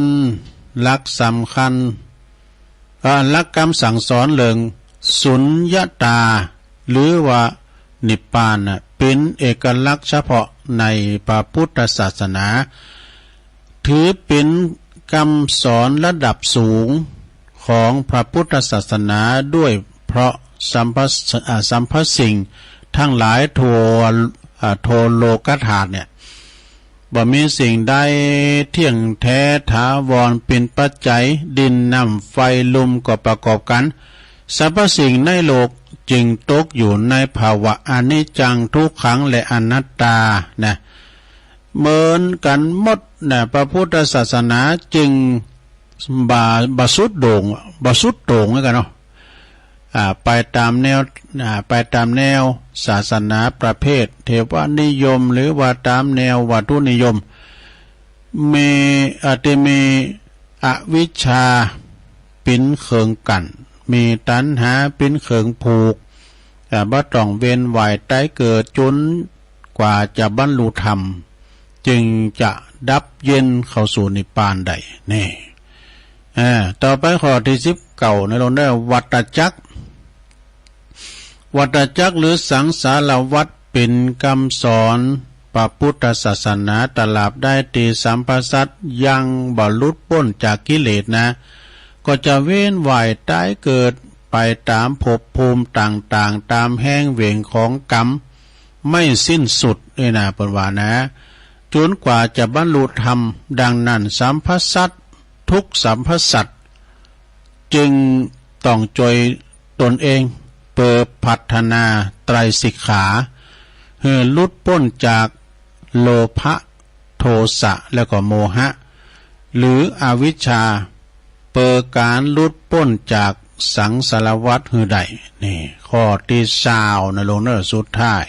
หลักกรรมสั่งสอนเรื่องสุญญตาหรือว่านิพพานเป็นเอกลักษณ์เฉพาะในพระพุทธศาสนาถือเป็นคำสอนระดับสูงของพระพุทธศาสนาด้วยเพราะสัมพสิ่งทั้งหลายโทโลกธาตุเนี่ยบ่มีสิ่งใดเที่ยงแท้ถาวรเป็นปัจจัยดินน้ำไฟลมก็ประกอบกันสรรพสิ่งในโลกจึงตกอยู่ในภาวะอนิจจังทุกขังและอนัตตานะเหมือนกันหมดนะพระพุทธศาสนาจึงบาสุดโด่งกันเนาะไปตามแนวศาสนาประเภทเทวนิยมหรือว่าตามแนววัตถุนิยมอาจจะมีอวิชชาปิ้นเคืองกันมีตัณหาปิ้นเคืองผูกบ่ต้องเวียนว่ายตายเกิดจนกว่าจะบรรลุธรรมจึงจะดับเย็นเข้าสู่นิพพานได้นี่ต่อไปข้อที่19ในเราได้วัฏจักรหรือสังสารวัฏเป็นคำสอนพระพุทธศาสนาตลาบได้ตีสัมปสัตยังบรรลุพ้นจากกิเลสนะก็จะเว้นว่ายตายเกิดไปตามภพภูมิต่างๆตามแห้งเหวี่ยงของกรรมไม่สิ้นสุดเลยนะเปิ่นว่านะจนกว่าจะบรรลุธรรมดังนั้นสัมปสัตทุกสัมปสัตจึงต้องจอยตนเองเปิดพัฒนาไตรสิกขาเพื่อลุดพ้นจากโลภะโทสะแล้วก็โมหะหรืออวิชชาเปิดการลุดพ้นจากสังสารวัฏหือใดนี่ข้อที่20นะลงเนอสุดท้าย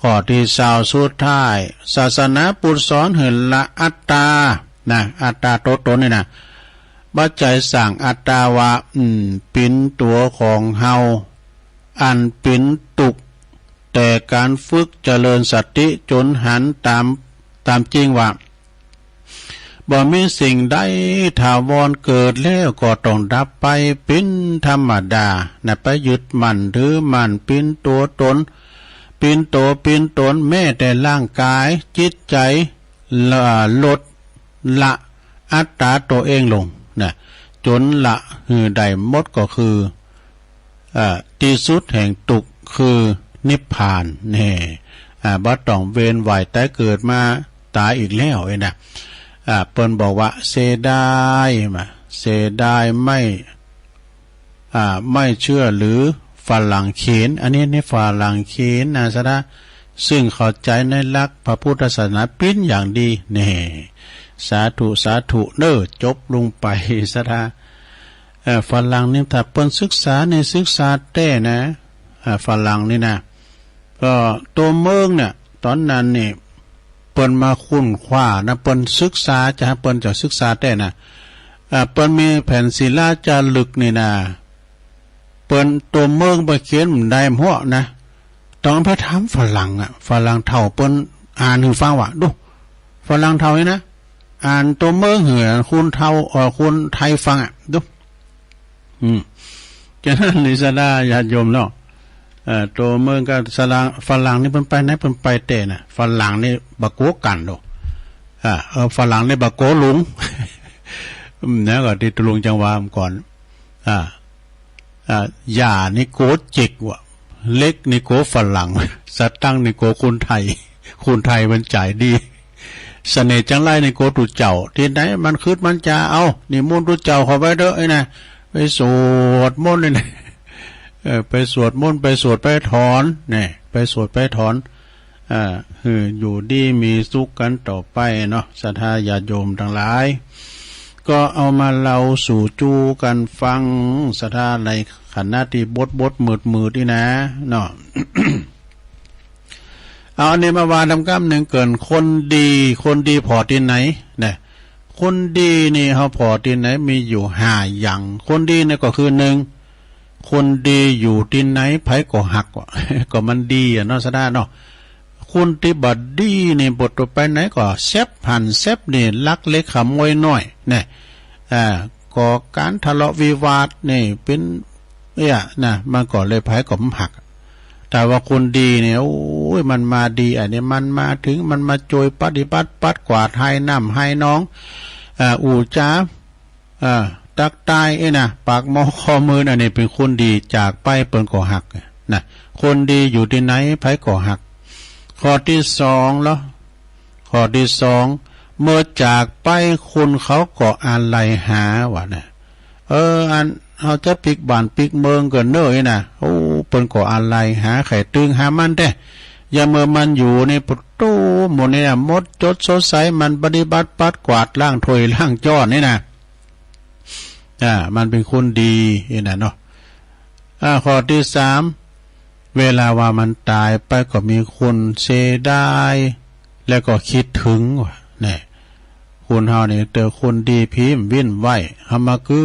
ข้อที่20สุดท้ายศาสนาพุทธสอนให้ละอัตตานะอัตตาตัวตนนี่นะบัจจัยสั่งอัตตาว่าเป็นตัวของเฮาอันเป็นตุกแต่การฝึกเจริญสติจนหันตามจริงว่าบ่มีสิ่งใดถาวรเกิดแล้วก็ต้องดับไปเป็นธรรมดานะไปยึดมั่นถือมั่นเป็นตัวตนเป็นตนแม้แต่ร่างกายจิตใจลดละอัตตาตัวเองลงนะจนละหือใดหมดก็คือที่สุดแห่งทุกข์คือนิพพานนี่บ่ต้องเวียนว่ายตายเกิดมาตายอีกแล้วนะเปิ้นบอกว่าเสียดายไม่เชื่อหรือฝรั่งเขียนอันนี้ฝรั่งเขียนนะซะนะ ซึ่งเข้าใจในหลักพระพุทธศาสนาปิ้นอย่างดีนี่สาธุสาธุเน้อจบลงไปซะท่าฝรั่งนี่ถ้าเปิ้นศึกษาในศึกษาแต้นะฝรั่งนี่นะก็ตัวเมืองเนี่ยตอนนั้นนี่เปิ้นมาคุ้นคว้านะเปิ้นศึกษาจะเปิ้นจะศึกษาแต้นะเปิ้นมีแผ่นศิลาจารึกนี่นะเปิ้นตัวเมืองบ่เขียนได้หัวนะต้องไปถามฝรั่งฝรั่งเฒ่าเปิ้นอ่านให้ฟังว่าดูฝรั่งเฒ่านี่นะอ่านตัวเมืองเหือคุณเฒ่าคุณไทยฟังดูฉะนั้นลิซาดาญาติโยมเนาะตัวเมืองกับฝรั่งนี่เพิ่นไปไหนเพิ่นไปแต่น่ะฝรั่งนี่บักโกกันโดฝรั่งนี่บักโกหลุงนะก็ที่ตลุงจังหวะก่อนหญ้านี่โกจิกว่ะเล็กนี่โกฝรั่งสตังนี่โกคนไทยมันจ่ายดีเสน่ห์จังไรนี่โกตุเจ้าที่ไหนมันคืดมันจะเอานี่มนต์ตุเจ้าเข้าไปเด้อไอ้นะไปสวดมนต์เลยนะไปสวดมนต์ไปสวดไปถอนเนี่ยไปสวดไปถอนอยู่ดีมีสุขกันต่อไปเนาะศรัทธาญาติโยมทั้งหลายก็เอามาเล่าสู่จูกันฟังศรัทธาในขณะที่บดมืดนี่นะเนาะ เอาเนี่ยมาวาดำก้ำหนึ่งเกินคนดีพอที่ไหนเนี่ยคนดีนี่เขาพอที่ไหนมีอยู่5อย่างคนดีนี่ก็คือ1คนดีอยู่ที่ไหนไผก็หักก็มันดีเนาะซะได้เนาะคนที่บ่ดีนี่บทต่อไปไหนก็แซบหันแซบนี่ลักเล็กขโมยน้อยเนี่ยก่อการทะเลาะวิวาทนี่เป็นนะมันก็เลยไผก็หักแต่ว่าคนดีเนี่ยโอ้ยมันมาดีอันนี้มันมาถึงมันมาโจยปฏิบัติปัดกวาดให้น้ำให้น้องอู่จ้าตักตายนะปากมอคอมืออันนี้เป็นคนดีจากไปเปิ้นก็หักนะคนดีอยู่ที่ไหนไผก็หักข้อที่2แล้วข้อที่2เมื่อจากไปคนเขาก็อะไรหาว่านะอันเขาจะปิกบ้านปิกเมืองกันเน้อนะโอ้เปิ้นก็อะไรหาไข่ตึงหามันแต่อย่าเมื่อมันอยู่ในประตูหมดเนี่ยมดจดสดใสมันปฏิบัติปัดกวาดล้างถ้วยล้างจานนี่นะมันเป็นคนดีนะเนาะข้อที่3เวลาว่ามันตายไปก็มีคนเสียดายแล้วก็คิดถึงว่าเนี่ยคุณเฮานี่เจอคนดีพิมพ์วิ่นไหวเฮามากื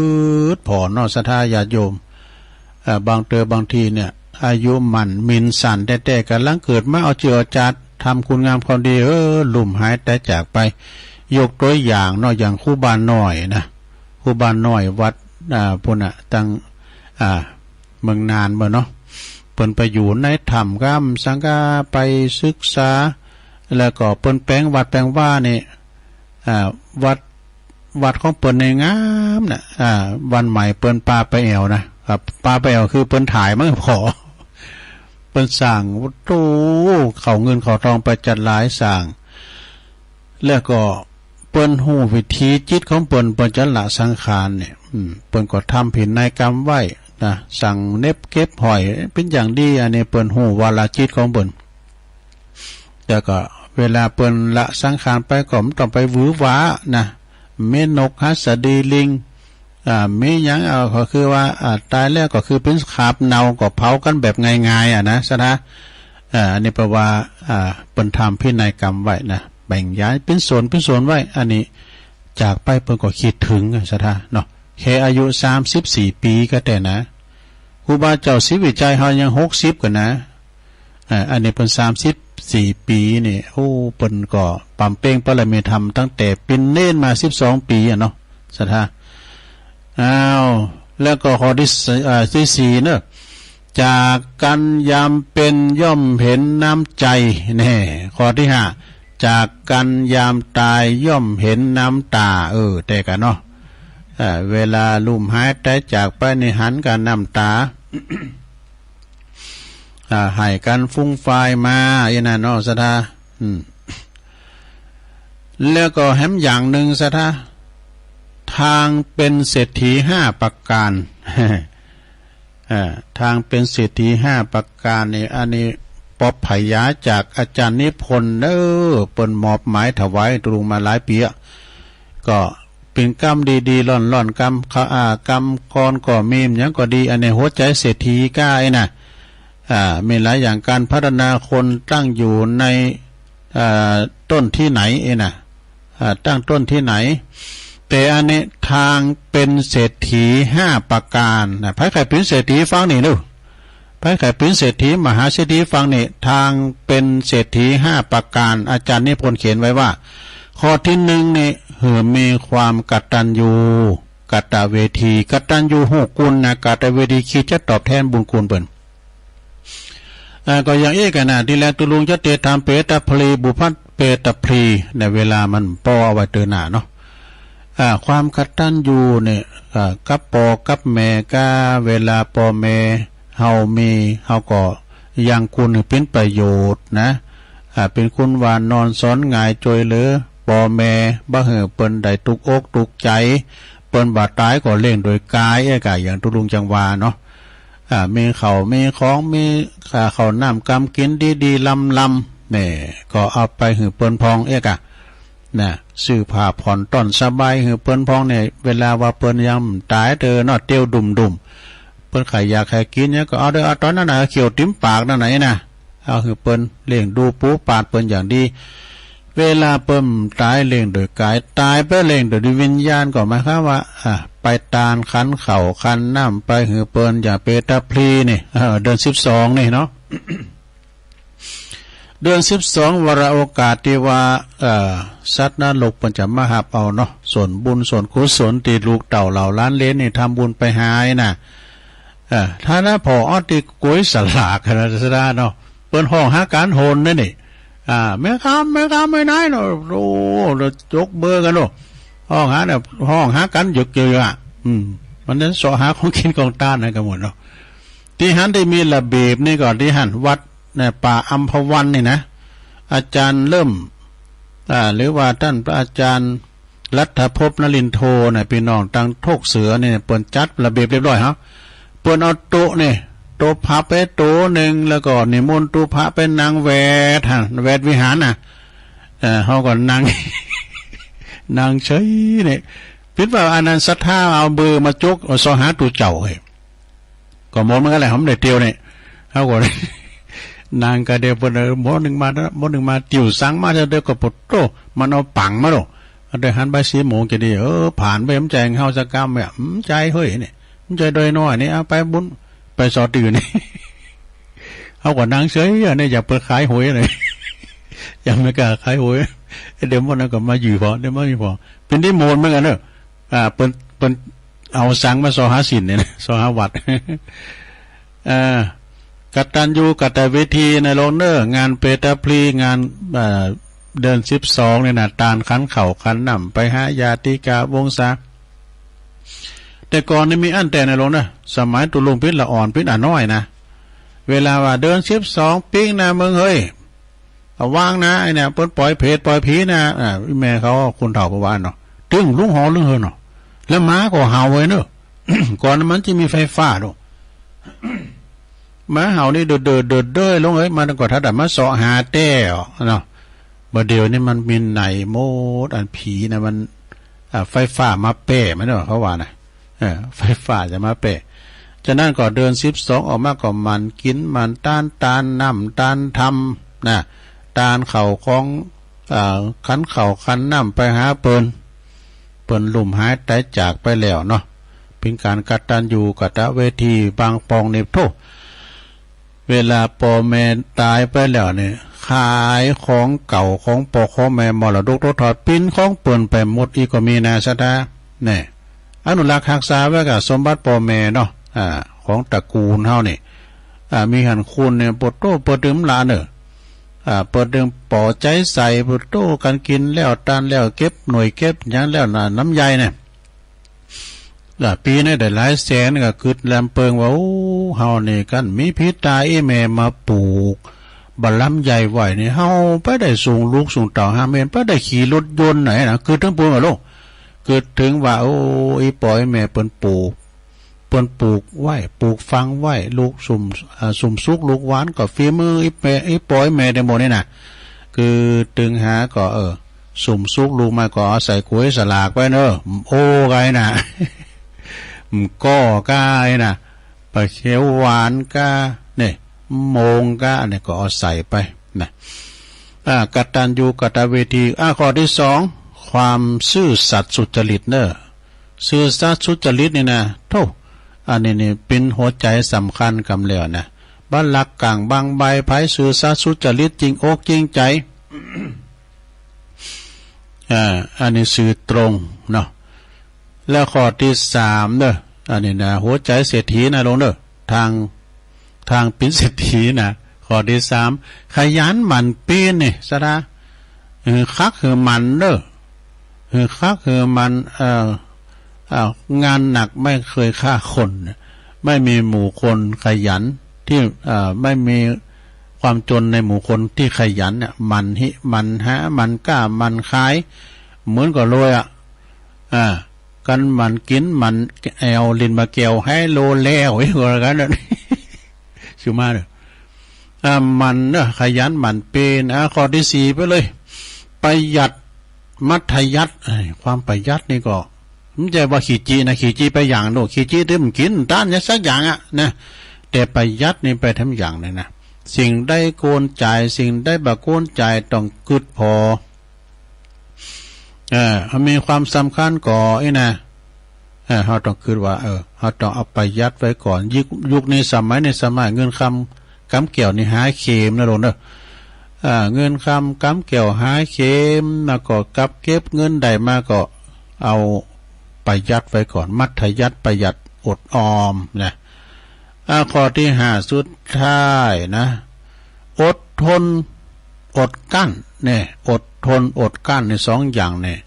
ดผอนอศรัทธาญาติโยมบางทีเนี่ยอายุมันมินสันแต่ๆกันลังเกิดมาเอาเจือจัดทำคุณงามความดีลุ่มหายแต่จากไปยกตัวอย่างเนาะอย่างครูบาน้อยนะครูบาน้อยวัดพุ่นตั้งเมืองนานเมื่อเนาะเปิ้นไปอยู่ในถ้ำก้ำสังกาไปศึกษาแล้วก็เปิ้นแปลงวัดแปลงว่านี่วัดของเปิ้นในงามนะวันใหม่เปิ้นปาไปแอวนะครับปาไปแอวคือเปิ้นถ่ายมั้งพอเปิ้นสร้างวัตถุเขาเงินเขาทองไปจัดหลายสร้างแล้วก็เปิ้นหูวิธีจิตของเปิ้นจะละสังขารเนี่ยเปิ้นก็ทำผิดในกรรมไว้นะสั่งเน็บเก็บหอยเป็นอย่างดีอันนี้เปิ้นหูวาลาจิตของเปิ้นแต่ก็เวลาเปิ้นละสังขารไปก็ต้องไปหวือหวานะเมนกหัสดีลิงมีหยังก็คือว่าตายแล้วก็คือเป็นขาบเนาก็เผากันแบบง่ายๆนะซะนะอันนี้แปลว่าเปิ้นทำพินัยกรรมไว้นะแบ่งย้ายเป็นส่วนไว้อันนี้จากไปเปิ้นก็คิดถึงซะท่าเนาะแค่อายุ34ปีก็แต่นะครูบาเจ้าศิวิจัยเฮายัง60กันนะอันนี้เปิ้น34ปีนี่โอ้เปิ้นก็ปำเป้งปรมีธรรมตั้งแต่เป็นเน้นมา12ปีเนาะซะท่าแล้วก็ข้อที่4เนอะจากกันยามเป็นย่อมเห็นน้ำใจแน่ข้อที่5จากกันยามตายย่อมเห็นน้ำตาแต่กันเนาะเวลาลุ่มหายแต่จากไปในหันกันน้ำตา ให้กันฟุ้งไฟมาอย่างนั้นเนาะสะทาแล้วก็แถมอย่างหนึ่งสะทาทางเป็นเศรษฐี5ประการ ทางเป็นเศรษฐี5ประการนี่อันนี้ ปอบไผ่ยาจากอาจารย์นิพนธ์เปิ้นมอบหมายถวายตุลุงมาหลายปีก็เป็นกรรมดีๆล่อนๆกรรมกรรมกรก็มีหยังก็ดีอันในหัวใจเศรษฐีก้าน่ะมีหลายอย่างการพัฒนาคนตั้งอยู่ในต้นที่ไหนน่ะตั้งต้นที่ไหนแต่อันนี้ทางเป็นเศรษฐี5ประการนะไผใครเป็นเศรษฐีฟังนี่ดูไผใครเป็นเศรษฐีมหาเศรษฐีฟังนี่ทางเป็นเศรษฐี5ประการอาจารย์นิพนธ์เขียนไว้ว่าข้อที่1นี่มีความกตัญญูกตเวทีกตัญญู6กุลนะกตเวทีคิดจะตอบแทนบุญคุณเปิ้นก็อย่างนี้กันนะที่แลตุลุงจะเตธรรมเปตพลีบุพัตเปตพลีในเวลามันปอเอาไว้เตือนหน้าเนาะความกตัญญูเนี่ยกับปอกับแม่ก็เวลาปอแม่เฮามีเฮาก็ยังคุณเป็นประโยชน์นะเป็นคุณวานนอนสอนง่ายจอยเหลือปอแม่บ่เหือเปิ้นได้ตุกอกตุกใจเปิ้นบาดตายก็เล่งโดยกายอย่างตุลุงจังวาเนาะมีเขามีของมีเขาน้ำกำกินดีๆลำเนี่ยก็เอาไปหือเปิ้นพองนะซื้อผ้าผ่อนต้อนสบายหือเปิ้นพองเนี่ยเวลาว่าเปิ้นยำตายเนอเตียวดุ่มเปิ้นไข่อยากไข่กินเนี่ยก็เอาเด้อตอนนั้นน่ะเขียวติ้มปากนั่นไหนนะเอาหือเปิ้นเลี้ยงดูปูปาดเปิ้นอย่างดีเวลาเปิ้นตายเลี้ยงโดยกายตายไปเลี้ยงโดยวิญญาณก็หมายความว่าไปตานคันเข่าคันน้ำไปหือเปิ้นอย่าเปตาพลีนี่เดือน12นี่เนาะ เดือน12วาระโอกาสที่ว่าสัตว์นรกเปิ้นจะมาหับเอาเนาะส่วนบุญส่วนกุศลที่ลูกเต่าเหล่าล้านเลนนี่ทำบุญไปหายน่ะถ้านะพออติกุ้ยสลากนะสดาเนาะเปิ้นห้องหาการโหนนั่นนี่แม่คำไม่นายเนาะโอ้เราจกเบอร์กันเนาะห้องหาเนี่ยห้องหากันหยุกเยอะมันนั้นสอหาของกินของต้านนะกันหมดเนาะที่หันได้มีระเบียบนี่ก่อนที่หันวัดเนี่ยป่าอัมพวันนี่นะอาจารย์เริ่มหรือว่าท่านพระอาจารย์รัฐภพนลินโทเนี่ยพี่น้องตั้งโทกเสือเนี่ยเปิ้นจัดระเบียบเรียบร้อยฮะเปิ้นเอาโต๊ะเนี่ยโต๊ะพระไปโต๊ะหนึ่งแล้วก็นิมนต์ตู้พระเป็นนางแวดแวดวิหารน่ะเขาก็นั่ง นางเฉยเนี่ยพิดว่าอนันต์ศรัทธาเอาเบอร์มาจกเอาสอหาตัวเจ้าให้ก็มองมันก็แหละผมได้เตียวเนี่ยเขาก็นางก็เดียวเปิ้นหมอหนึ่งมาติวสังมาเดี๋ยวก็ปดโตมันเอาปังมาโตได้หันใบสีหมูจะดีผ่านไปผมแจงเฮาสักกรรมแบบใจเฮ้ยเนี่ยใจโดยน้อยนี่เอาไปบุญไปสอดตื่นนี่เขาก็นางเฉยเนี่ยอย่าเปิดขายหวยเลยยังไม่กล้าขายหวยเดี๋ยวมันก็มาอยู่พอเดี๋ยวมันอยู่พอเป็นที่โมนเหมือนกันเนอะเปิ้นเอาสังมาสอหาสินเนี่ยสอหาวัดกตัญญูกตเวทีในโรงเนอร์งานเปตาพลีงานเดือน12เนี่ยนะตานขันเข่าขันน้ำไปหายาติกาวงศาแต่ก่อนนี่มีอันแต่ในโรงนะสมัยตุลุงพิษละอ่อนพิษน้อยนะเวลาว่าเดือน12ปิ้งนะมึงเฮ้ยว่างนะไอเนี่ยเปิ้นปล่อยเพจปล่อยผีนะแม่เขาคนเฒ่าประวานเนาะตึงลุงหอลุงเฮเนาะแล้วม้าก็เห่าไว้เนอะ ก่อนมันจะมีไฟฟ้าด้วยม้าเห่านี่เดินลงเอ้ยมันก็ถ้าแต่มาเสาะหาแต้เนาะบ่เดี๋ยวนี้มันมีไหนโมดอันผีนะมันไฟฟ้ามาเป้มันเนาะเขาว่านะไฟฟ้าจะมาเป้ฉะนั้นก็เดิน12ออกมาก็มันกินมันต้านน้ำต้านทำนะต้านเข่าของขันเข่าขันน้ำไปหาเปิ้นลุ่มหายตายจากไปแล้วเนาะเป็นการกตัญญูกตเวทีบางปองเนบโทเวลาพ่อแม่ตายไปแล้วเนี่ยขายของเก่าของพ่อของแม่มรดกถอดปิ้นของเปิ้นไปหมดอีกก็มีนาซะดาเนี่ยอนุรักษ์รักษาไว้กับสมบัติพ่อแม่เนาะของตระกูลเฮานี่มีหันคุณเนี่ยปดโตปดดื่มหลานเปิดดื่มป่อใจใส่ปดโตกันกินแล้วตานแล้วเก็บหน่วยเก็บอย่างแล้วน้ำใยเนี่ยปีนี้ได้หลายแสนก็คือแลมเปิงว่าเฮานี่กันมีพิษตาแม่มาปลูกบัลลัมใหญ่ไหวนี่เฮาไปได้ส่งลูกส่งเต่า5เมตรไปได้ขี่รถยนต์ไหนนะคือทั้งปวงอะลูกคือถึงว่าอีปล่อยแม่เปิ้นปลูก เปิ้นปลูกไว้ปลูกฟังไว้ลูกสุ่มสุกลูกหวานก็ฝีมืออีปอยแม่ได้หมดนี่น่ะคือตึงหาก็สุ่มสุกลูกมาก็ใส่กล้วยสลากไว้เนอะโอ้ไงน่ะก็กายน่ะปลาเขียวหวานก้าเนี่ยโมงก้าเนี่ยก็เอาใส่ไปนะกตัญญูกตเวทีข้อที่สองความซื่อสัตย์สุจริตเนอะซื่อสัตย์สุจริตนี่นะโธ่อันนี้นี่เป็นหัวใจสำคัญกำแล้วนะบ้านหลักกลางบางใบไผซื่อสัตย์สุจริตจริงอกจริงใจอันนี้สื่อตรงเนาะแล้วข้อที่สามเนอะอันนี้นะหัวใจเศรษฐีนะลงเนอะทางเป็นเศรษฐีนะข้อที่สามขยันหมั่นเพียรนี่ซะนะคักคือมันเนอะคักคือมันงานหนักไม่เคยฆ่าคนไม่มีหมู่คนขยันที่ไม่มีความจนในหมู่คนที่ขยันเนี่ยมันหามันกล้ามันขายเหมือนกับรวยกันมันกินมันแอวลินมาเกี่ยวให้โลแล้วไอ้คนกันนั่นชิวมาเลยมันขยันมันเป็นข้อที่สี่ไปเลยประหยัดมัธยัติความประหยัดนี่ก็ไม่ใช่ว่าขี้จีนะขี้จีไปอย่างโน่ขี้จีที่มันกินต้านเนี่ยสักอย่างนะแต่ประหยัดนี่ไปทำอย่างเลยนะสิ่งได้โกนจ่ายสิ่งได้บักโกนจ่ายต้องกึดพอมีความสำคัญก่อไอ้นะเขาต้องคิดว่าเขาต้องเอาประหยัดไว้ก่อนยุคนี้สมัยเงินคำกำเกี่ยวนี่หาเข็มนะลงเนอะเงินคำกำเกี่ยวหาเข็มแล้วก็กับเก็บเงินใดมาก็เอาประหยัดไว้ก่อนมัธยัติประหยัดอดออมนะข้อที่ห้าสุดท้ายนะอดทนอดกั้นเนี่ยอดทนอดกั้นในสองอย่างเนี่ย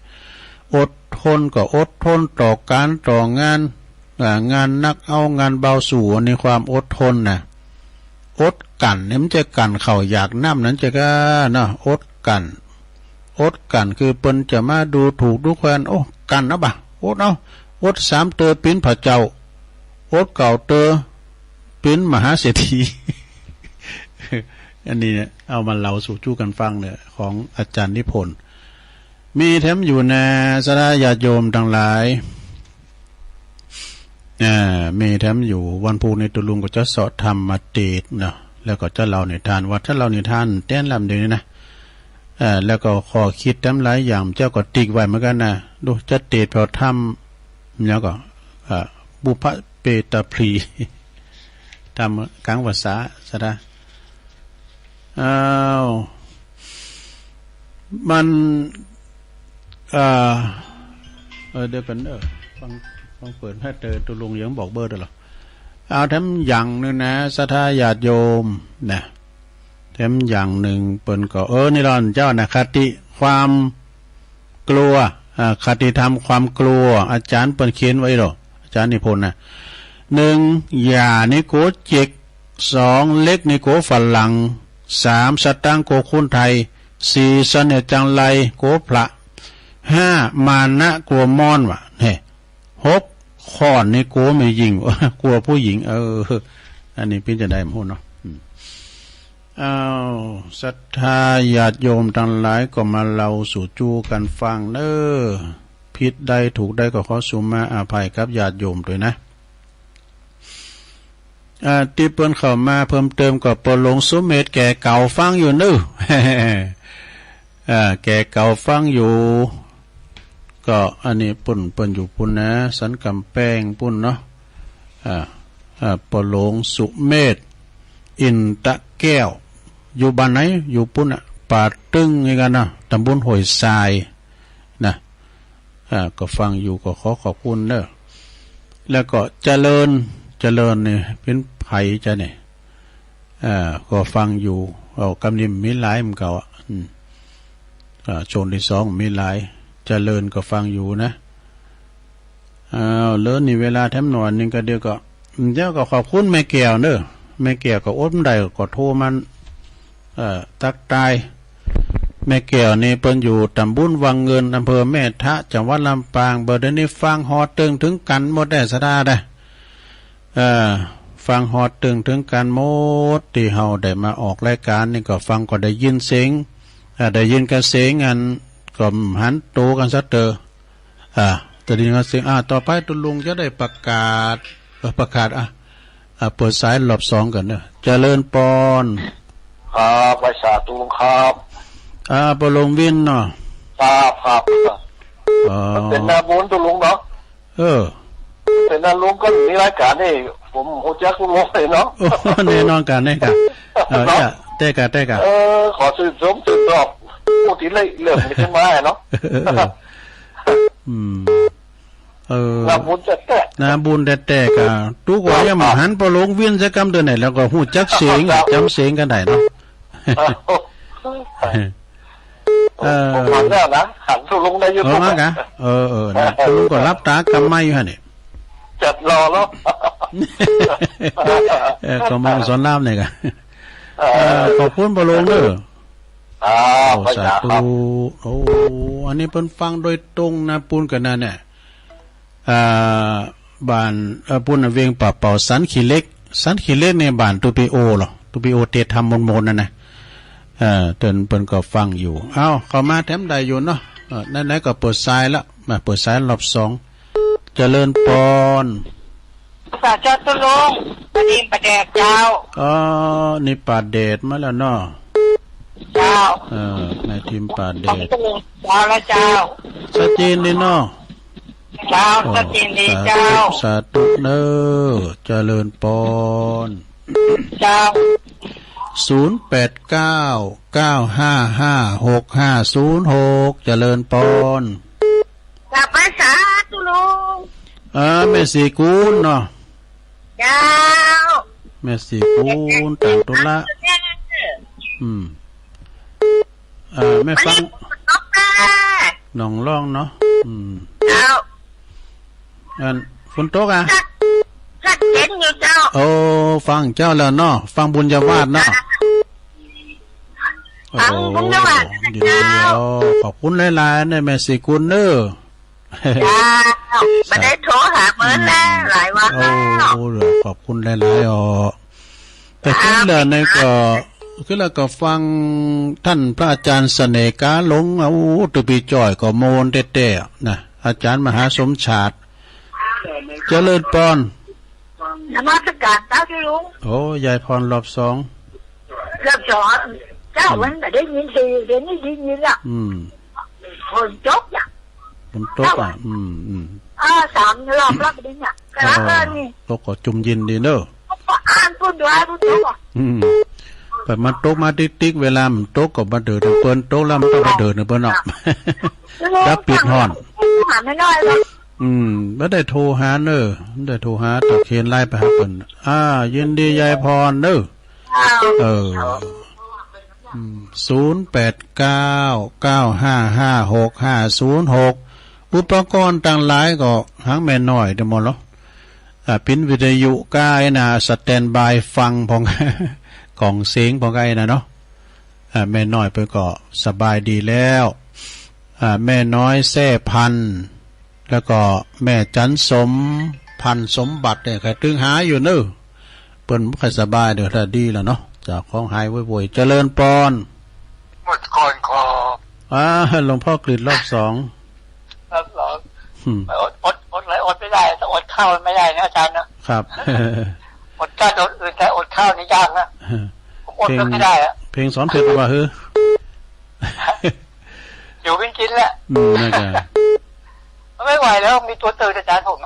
อดทนก็อดทนต่อการต่องานนักเอางานเบาสู่ในความอดทนนะอดกันเนี่ยมันจะกันเข่าอยากน้ำนั้นจะก็นะอดกันคือเปิ้นจะมาดูถูกดูแควนโอ้กันนะบ่ะอดเอาอดสามเตอปิ้นพระเจ้าอดเก่าเตอปิ้นมหาเศรษฐี อันนี้เนี่ยเอามาเล่าสู่จู้กันฟังเนี่ยของอาจารย์นิพนธ์มีแถมอยู่ในสระญาติโยมทั้งหลายมีแถมอยู่วันพุธในตุลุงก็จะสอนธรรมเทศนะแล้วก็จะเล่านิทานว่าถ้าเล่านิทานเต้นลำเดียวนี้นะแล้วก็ขอคิดแถมหลายอย่างเจ้าก็ติ๊กไว้เหมือนกันนะดูจะเทศพอทำแล้วก็บุพเปตพลีทำกลางภาษาสระมันเดี๋ยวเป็นฟังเปิดให้เจอตุลุงยังบอกเบอร์ด้วยหรอเอาแถมอย่างนึงนะศรัทธาญาติโยมนะแถมอย่างหนึ่งเปิ่นก็นี่รอนเจ้านะคติความกลัวคติธรรมความกลัวอาจารย์เปิ่นเขียนไว้หรออาจารย์นิพนธ์นะหนึ่งอย่านิโกจิกสองเล็กนิโกฝรั่งสามสตังโกคนไทยสี่เสน่ห์จังไรโกพระห้ามานะกลัวมอนวะเนี่ยหกข้อนนี่กลัวไม่ยิงกลัวผู้หญิงอันนี้พี่จะได้พูดเนาะศรัทธาญาติโยมทั้งหลายก็มาเล่าสู่จูกันฟังเนอผิดใดถูกใดก็ขอสุมาอาภัยกับญาติโยมด้วยนะที่เปิ้นเข้ามาเพิ่มเติมก็ปลงสุเมธแก่เก่าฟังอยู่นึแก่เก่าฟังอยู่ก็อันนี้ปุ่นอยู่ปุ่นนะสันกำแพงปุ่นเนาะปลงสุเมธอินตะแก้วอยู่บ้านไหนอยู่ปุ่นป่าตึงไงกันนะตำบลห้วยทรายนะก็ฟังอยู่ก็ขอขอบคุณเนอะแล้วก็เจริญเนี่ยเป็นไผ่จะเนี่ยก็ฟังอยู่กำนิมมีหลายมันเก่าโซนที่สองมีหลายเจริญก็ฟังอยู่นะเลิศนี่เวลาแถมหนอนนึงก็เดียวก็ขอบคุณแม่แก้วเนอะแม่แก้วก็อดไม่ได้ก็โทรมันตักตายแม่แก้วนี่เปิ้นอยู่ตำบลวังเงินอำเภอแม่ทะจังหวัดลำปางเบอร์เดนี้ฟังฮอตึงถึงกันหมดได้สะดาได้ ฟังฮอดถึงการโมดที่เฮาได้มาออกรายการนี่ก็ฟังก็ได้ยินเสียงได้ยินกันเสียงอันก็หันโตกันซะเตอแต่ดีกันเสียงต่อไปตุลุงจะได้ประกาศเปิดสายรอบ2กันเด้อเจริญปอนครับไปสาตุลุงครับปลงวินเนาะครับเป็นนาบุญตุลุงเนาะเป็นนาลุงก็มีรายการนี่ผมโหจักลุงเลยเนาะแน่นอนกันแน่กันเต้กะขอชื่นชมชื่นชอบผู้ที่เรื่องนี้ขึ้นมาเนาะนาบุญแต่กะทุกวันยังมาหันปลงวินจะกำเดือนไหนแล้วก็หูจักเสียงจำเสียงกันได้เนาะผมหันแล้วนะหันตุลุงได้ยุติมากะนะตุลุงก็รับตากำไม้อยู่ฮะนี่จัดรอแล้วก็มองสอนน้ำเนี่ยกันขอบคุณปลงเด้อสาธุอันนี้เพิ่นฟังโดยตรงนะปูนกันนะเนี่ยบ้านปูนเวียงป่าเป่าสันขี้เล็กในบ้านตูปิโอหรอตูปิโอเตทำมนๆนั่นนะเพิ่นก็ฟังอยู่เข้ามาแถมใดอยู่เนาะไหนๆก็เปิดสายแล้วมาเปิดสายรอบ2เจริญปอนสาธุตุลุงปฏิปแดกเจ้านี่ป่าเดชมาแล้วเนาะเจ้าในทีมป่าเดชเจ้าละเจ้าสะจีนนี่เนาะเจ้าสะจีนดีเจ้าสาธุเด้อเจริญปอนเจ้า0899555656เจริญปอนกลับไปสาธุลุงแม่สีกูลเนาะเจ้าแม่สีกูลต่างตุละแม่ฟังน้องร้องเนาะเจ้าฝนตกชัดเจนอยู่เจ้าฟังเจ้าแล้วเนาะฟังบุญญาวาสเนาะบุญญาวาสเดี๋ยวขอบคุณหลายๆในแม่สีกุลเด้อไม่ได้โทรหาเมื่อแล้วหลายวันแล้วขอบคุณหลายๆแต่ขึ้นเลยในก็คือแล้วก็ฟังท่านพระอาจารย์เสน่ห์กาหลงตุปีจ่อยก็โมนเต้ๆนะอาจารย์มหาสมชาติเจริญปอนนมัสการเจ้าที่ลุงยายพรรอบ2เจ้าวันแต่ได้ยินทีเดี๋ยวนี้ได้ยินละคนจบอย่างคนตก3 รอบแล้วไปเนี่ยกระไรนี่ตกก็จุ่มยินดีเนอะอ่านพูดด้วยพูดจบไปมาตกมาติ๊กเวลามันตกก็มาเดินเปิ้นตกแล้วมันต้องมาเดินเปิ้นเนาะแล้วปิดห้อนหาไม่น้อยแล้วไม่ได้โทรหาเนอะได้โทรหาตะเคียนไล่ไปหาเปิ้นยินดียายพรเนอะ0899556506อุปกรณ์ต่างหลายก็หางแม่น้อยเด้อหมดแล้วพินวิทยุก้ายนะสแตนบายฟังพองของเสียงพองไอ้นะเนาะแม่น้อยเพิ่นก็สบายดีแล้วแม่น้อยแซ่พันแล้วก็แม่จันสมพันสมบัติเนี่ยใครตึงหาอยู่เนอะเปิ้นบ่ค่อยสบายเด้อถ้าดีแล้วเนาะจากของหายบ่อยๆเจริญปอนหมดก่อนขอหลวงพ่อกฤษรอบ2ครับหรออดไหลอดไม่ได้ถ้าอดข้าวไม่ได้นะอาจารย์นะครับอดข้าวอื่นแต่อดข้าวนี่ยากนะผมอดไม่ได้อะเพลงสอนเพชรว่าอยู่กินกินแหละนั่นแหละไม่ไหวแล้วมีตัวตื่นอาจารย์ผม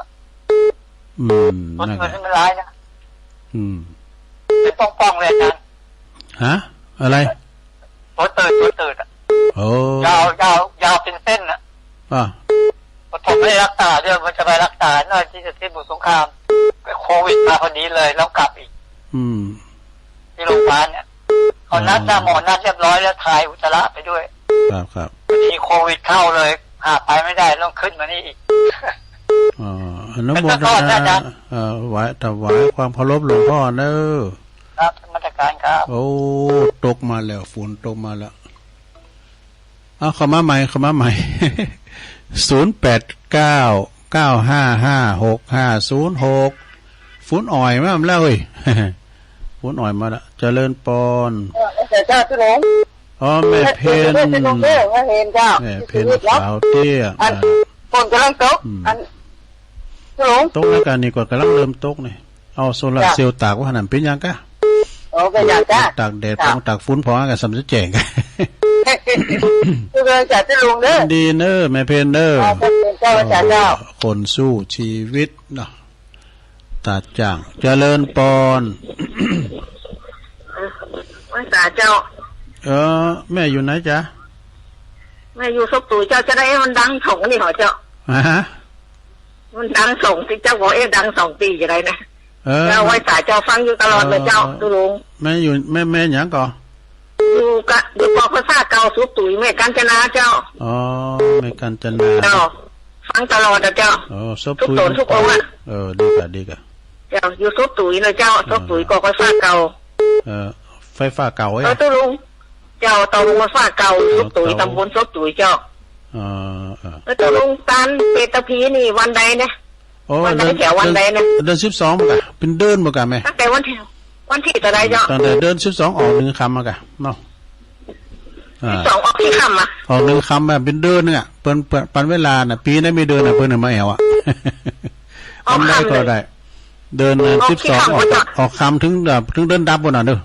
ตัวตื่นที่มันร้ายนะเป็นป้องๆเลยอาจารย์อะไรตัวตื่นอ่ะยาวเป็นเส้นอ่ะผมไม่รักษาเรื่องมันจะไปรักษาหน่อยที่จะที่บุตรสงครามโควิดมาพอดีเลยแล้วกลับอีกที่โรงพยาบาลเนี่ยเขานัดหมอนัดเรียบร้อยแล้วถ่ายอุจจาระไปด้วยครับมีโควิดเข้าเลยไปไม่ได้ต้องขึ้นมานี่อีกอนุโมทนาไหว้ถวายความเคารพหลวงพ่อเนอะครับมาตรการครับตกมาแล้วฝนตกมาแล้วเข้ามาใหม่0899556506 ฟุ้นอ่อยมาแล้วเฮ้ยฟุ้นอ่อยมาละเจริญปอนเจ้าตุลงอ๋อแม่เพนแม่เพนสาวเตี้ยฝนกำลังตกตกแล้วกันนี่ก็กำลังเริ่มตกนี่เอาโซลาร์เซลล์ตากว่าขนาดเป็นยังกะเป็นยังกะตากแดดตากฝุ่นพอกับสำจะแจงทุกคนจะตุลงเด้อดีเนอแม่เพนเนอคนสู้ชีวิตเนาะตาจ่างเจริญปอนว่าตาเจ้าแม่อยู่ไหนจ๊ะแม่อยู่ซบตุ๋ยเจ้าจะได้มันดังส่งนี่หรอเจ้ามันดังส่งที่เจ้าบอกดัง2 ปีจะได้นะเจ้าไว้สายเจ้าฟังอยู่ตลอดเลยเจ้าตุลุงแม่อยู่แม่หยังก่ออยู่ปอภาษาเก่าซบตุ๋ยแม่กัญจนาเจ้าแม่กัญจนาเจ้าฟังตลอดเจ้าซบตุ๋ยทุกองค์ดีกะเจ้าอยู่ซบตุ๋ยเลยเจ้าซบตุ๋ยปอภาษาเก่าไฟฟ้าเก่าตุลุงเจ้าตำบลฟ้าเก่าซบตุ๋ยตำบลซบตุ๋ยเจ้าตุลุงตันเปตพีนี่วันใดเนี่ยวันใดแถววันใดเนี่ยเดือน12มั้งเป็นเดินมั้งกะแม่ตั้งแต่วันที่จะได้เจ้าตั้งแต่เดือน12ออก1 คำมั้งกะเนาะ12ออกที่คำออก1 คำแบบเป็นเดินนึงอ่ะเปิ้นเวลาน่ะปีนั้นไม่เดินน่ะเปิ้นมาแอวอ่ะทำได้ก็ได้เดิน12ออกคำถึงเดินดับบ่น่ะเด้อ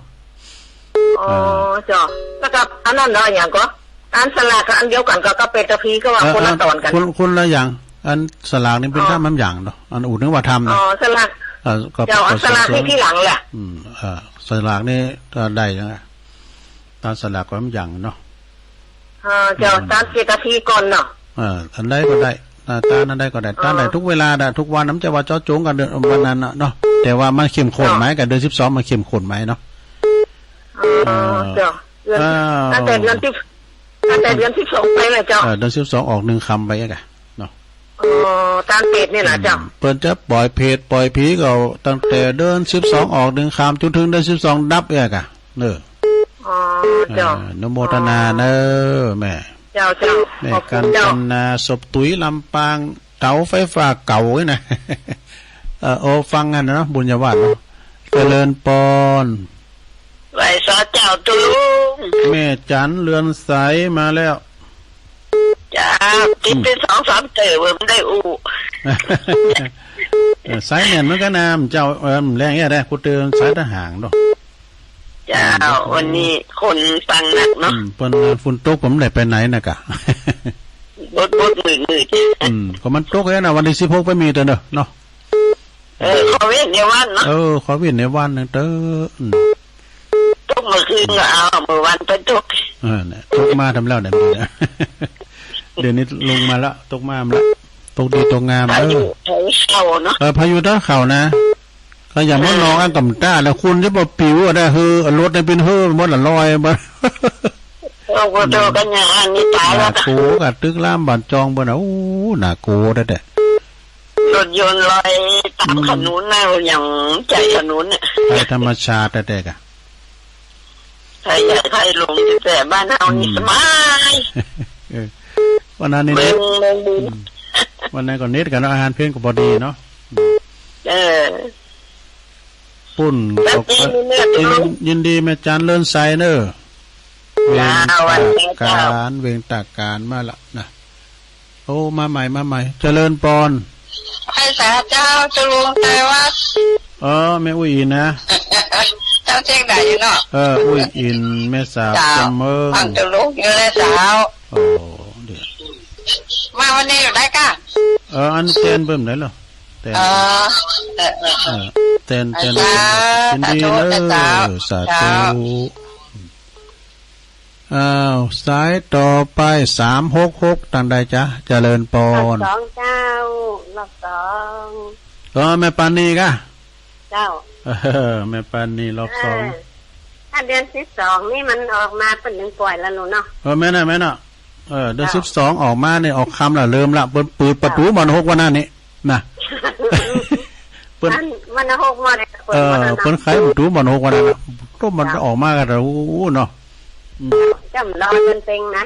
จ้ะแล้วก็อันนั้นเนาะอย่างก็อันสลากก็อันเดียวกันก็เปตพีก็ว่าคนละตอนกันคนละอย่างอันสลากนี่เป็นท่ามันอย่างเนาะอันอื่นนึกว่าทำนะสลากเจ้าสลากที่หลังแหละสลากนี่ได้ยังไงตอนสลากก็มันอย่างเนาะเจ้าตอนเปตพีก่อนเนาะอันใดก็ได้ตานั้นได้ก็ได้ตาได้ทุกเวลาได้ทุกวันน้ำจะว่าเจ้าโจงกันเดือนวันนั้นเนาะแต่ว่ามันเข้มข้นไหมกับเดือน12มันเข้มข้นไหมเนาะเจ้าตั้งแต่เดือน12ไปเลยเจ้าเดือน12ออก1 คำไปไงเนาะตามเพจนี่แหละเจ้าเปิดจะปล่อยเพจปล่อยผีก็ตั้งแต่เดือน12ออก1 คำจนถึงเดือน12ดับเองอะเนอะเจ้าโนโมทนาเนอะแม่เจ้าแม่กันนาศพตุ๋ยลำปางเสาไฟฟ้าเก่าไว้นะฟังกันนะบุญญาวาสเจริญปอนไหวซอเจ้าตุลุงแม่จันเรือนใสมาแล้วจ้าติดเป็น2-3 เต๋อมันได้อูสายเนี่ยมันก็น้ำเจ้าแรงแย่ได้กูเตือนสายทหารเนาะจ้าวันนี้คนฟังหนักเนาะเปิ้นฝุ่นตกผมได้ไปไหนน่ะกะบดมืดก็มันตกแล้วนะวันที่16ไปมีเด้อเนาะขอเว้นในวันเนาะขอเว้นในวันนึงเด้อตกเมื่อคืนก็เอาเมื่อวันไปตกเนี่ยตกมาทำแล้วเนี่ยเดี๋ยวนี้ลงมาแล้วตกมาแล้วตกดีตกงามพายุตะเข่านะก็อย่างว่าน้องอันกำต้าแล้วคุณจะบอกปิวได้รถเป็นหมดละลอยบ่ก็เจอกันอย่างอันนี้ตายแล้วโกกับตึกล่ามบันจองบ่นะน่าโกได้แต่รถยนต์ลอยตามถนนน่ะอย่างใจถนนเนี่ยธรรมชาติแต่กะใครลงแต่บ้านเฮานี่สบายวันนั้นนี่วันนั้นก็เน็ตกันอาหารเพี้ยนก็พอดีเนาะปุ่นยินดีแม่จันเลื่อนไซเนอร์เวงตากการมาละนะโอ้มาใหม่เจริญปอนไอ้สาเจ้าจะลงใจว่าแม่อุ้ยนะเจ้าเจ๊งได้อยู่เนาะอุ้ยอินแม่สาวจำเมืองจะลุกอยู่เลยสาวเดี๋ยวมาวันนี้อยู่ได้ก่ะอันเต้นเบิ่มไหนเหรอเต้นยินดีเลยสาธุสายต่อไป366ตังใดจ๊ะเจริญปอน2เจ้าล็อก2แม่ปานีกะเจ้าแม่ปานีล็อก2ถ้าเดือน12นี่มันออกมาเป็น1ปล่อยแล้วหนูเนาะแม่น่ะเดือน12ออกมาเนี่ยออกคำละเริ่มละเปิดประตูมัน6วันนั้นนี่นะมัน6วันเปิ้นขายประตูมัน6วันนั้นก็มันออกมากันแล้วเนาะจำรอเดินเพลงนะ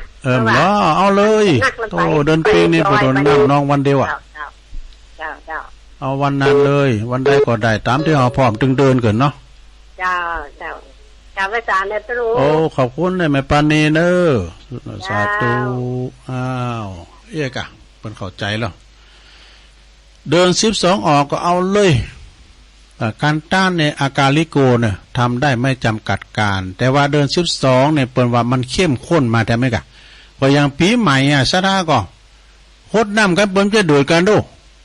รอเอาเลยโตเดินเพลงนี่บ่โดนน้ำนองวันเดียวอ่ะเจ้า เอาวันนั้นเลยวันใดก็ได้ตามที่เราพร้อมตึงเดินเกินเนาะเจ้าพระอาจารย์เนี่ยรู้โอ้ขอบคุณเลยแม่ปานีเนอสาธุอ้าวเอ๊ะกะเป็นเข้าใจแล้วเดิน12ออกก็เอาเลยการต้านในอากาลิโกเนี่ยทำได้ไม่จำกัดการแต่ว่าเดิน12เนี่ยเปิดว่ามันเข้มข้นมาแต่ไม่กะก็อย่างปีใหม่สะดาก็โคดน้ำกันเปิ้นจะดูกันดู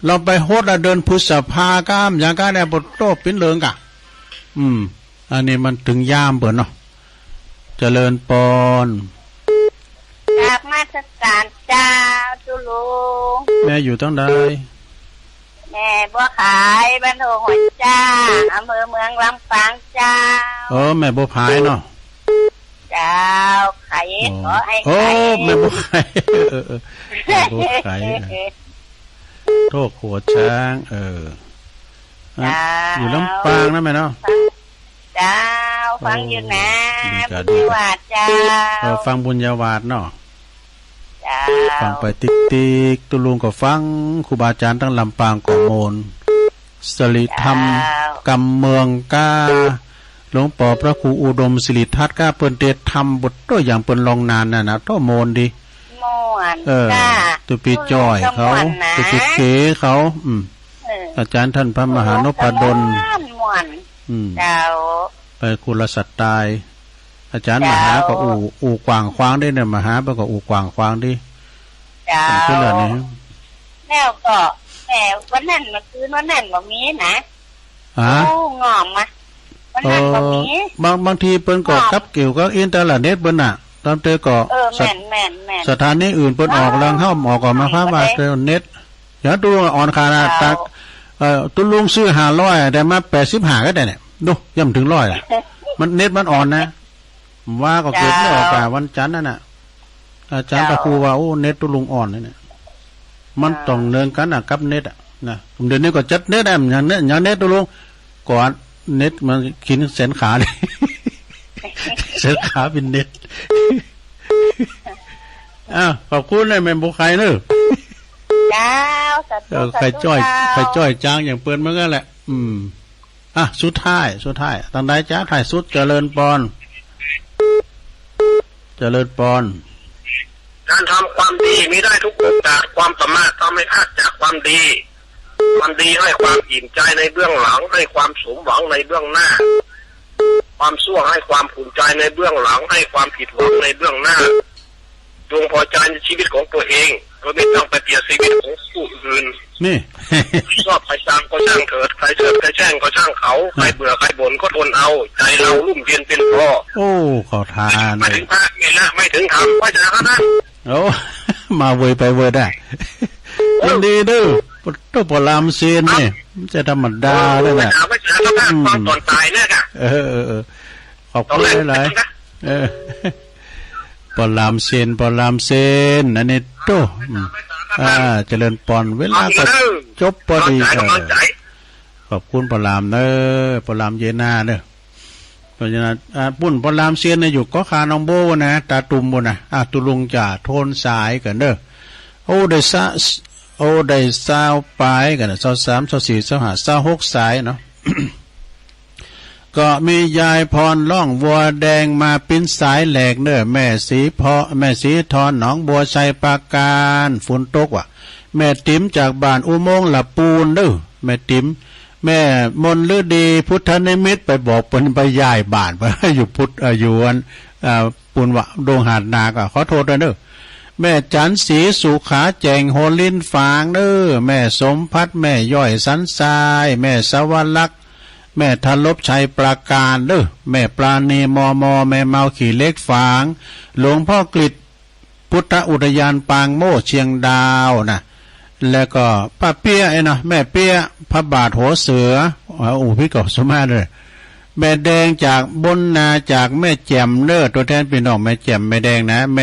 เราไปโคดเดินพุทธภาก้ามอย่างกันเนี่ยบทโตปิ้นเลิงกะอันนี้มันถึงยามเปิดเนาะเจริญปอนจากมาตรการเจ้าจุลูแม่อยู่ตั้งใดแม่บัวขายบ้านโหยจ้าอำเภอเมืองลำปางเจ้าแม่บัวพายเนาะเจ้าไข่ขอให้ไข่แม่บัวไข่แม่บัวไข่โทษหัวช้างอยู่ลำปางนะแม่เนาะเจ้าฟังอยู่นะบุญญาวาดเจ้าฟังบุญญาวาดเนาะฟังไปติ๊กตุลุงก็ฟังครูบาอาจารย์ตั้งลำปางก็โมนสริธรรมกำเมืองก้าหลวงปู่พระครูอุดมศิริทัศน์ก้าเปิ้นเตทำบทตัวอย่างเปิ้นลองนานนะต้องโมนดิโมนตัวปีจอยเขาตัวปีเขเขาอาจารย์ท่านพระมหานพดลเจ้าไปกุลสัตตายอาจารย์มหาก็อู่กวางควางได้เนี่ยมหาก็อู่กวางควางดิเจ้าแล้วก็แม่วันนั้นมาคืนวันนั้นก็มีนะงอมมาวันนั้นก็มีบางทีเปิ้นก็กับเกี่ยวกับอินเทอร์เน็ตเปิ้นน่ะตามเตอก็แม่นสถานีอื่นเปิ้นออกแรงเข้าออกก่อนมาพาว่าเน็ตอย่างตัวอ่อนขาดตักตุลุงซื้อ500แต่มา85ก็ได้เนี่ยดูย่ำถึง100ล่ะมันเน็ตมันอ่อนนะว่าก็เกิดไม่ออกวันจันทร์นั่นน่ะอาจารย์ตะครูว่าโอ้เน็ตตุลุงอ่อนเนี่ยมันต้องเนินกันกับเน็ตนะเดี๋ยวนี้ก็จัดเน็ตได้อย่างเน็ตตุลุงก่อนเน็ตมันกินแสนขาเลยแสนขาเป็นเน็ตขอบคุณเลยแม่บุคคลเนอะใครจ้อยจ้างอย่างเปิ้นมันก็แหละสุดท้ายตอนใดจ้าถ่ายสุดเจริญปอนการทำความดีมีได้ทุกโอกาสความสามารถทำให้พลาดจากความดีให้ความอิ่มใจในเบื้องหลังให้ความสมหวังในเบื้องหน้าความชั่วให้ความภูมิใจในเบื้องหลังให้ความผิดหวังในเบื้องหน้าจงพอใจในชีวิตของตัวเองโดยไม่ต้องไปเปรียบชีวิตของผู้อื่นนี่ ชอบใครช่างก็ช่างเถิดใครเชิดใครแช่งก็ช่างเขาใครเบื่อใครบ่นก็ทนเอาใจเราลุ่มเย็นเป็นพอโอ้ขอทานไม่ถึงพระไงนะไม่ถึงธรรมไม่ถึงพระนะมาเวยไปเวยได้มันดีดื้อตัวปลามเซียนเนี่ยจะธรรมดาเลยนะไม่ถึงพระความตอนตายเนี่ยค่ะขอบคุณหลายปลามเซียนอันนี้โตเจริญปอนเวลาก็จบพอดีขอบคุณปลามเนอปลามเยนาเนอเพราะฉะนั้นปุ่นปลามเซียนอยู่ก็คาน้องโบนะตาตุ่มบนนะตุลุงจ่าโทนสายกันเนอได้สาวปลายกัน23 24 25 26สายเนาะ ก็มียายพรล่องวัวแดงมาปิ้นสายแหลกเนอแม่สีทอนหนองบัวชัยปราการฝนตกว่ะแม่ติ๋มจากบ้านอุโมงค์ละปูนเด้อแม่ติ๋มแม่มนฤดีพุทธนิมิตไปบอกเปิ้นไปย้ายบ้านไปอยู่พุทธอยู่อันปูนวะดงหาดนาก็ขอโทษด้วยเด้อแม่จันศรีสุขาแจงโหลินฝางเด้อแม่สมพัฒน์แม่ย่อยสันทรายแม่สวรรค์แม่ทลบชัยปราการเด้อแม่ปราณีมอแม่เมาขี่เล็กฝางหลวงพ่อกฤษพุทธอุทยานปางโมเชียงดาวนะแล้วก็ป้าเปี้ยแม่เปี้ยพระบาทหัวเสือพี่กอบสมาเลยแม่แดงจากบนนาจากแม่แจ่มเน้อตัวแทนพี่น้องแม่แจ่มแม่แดงนะแ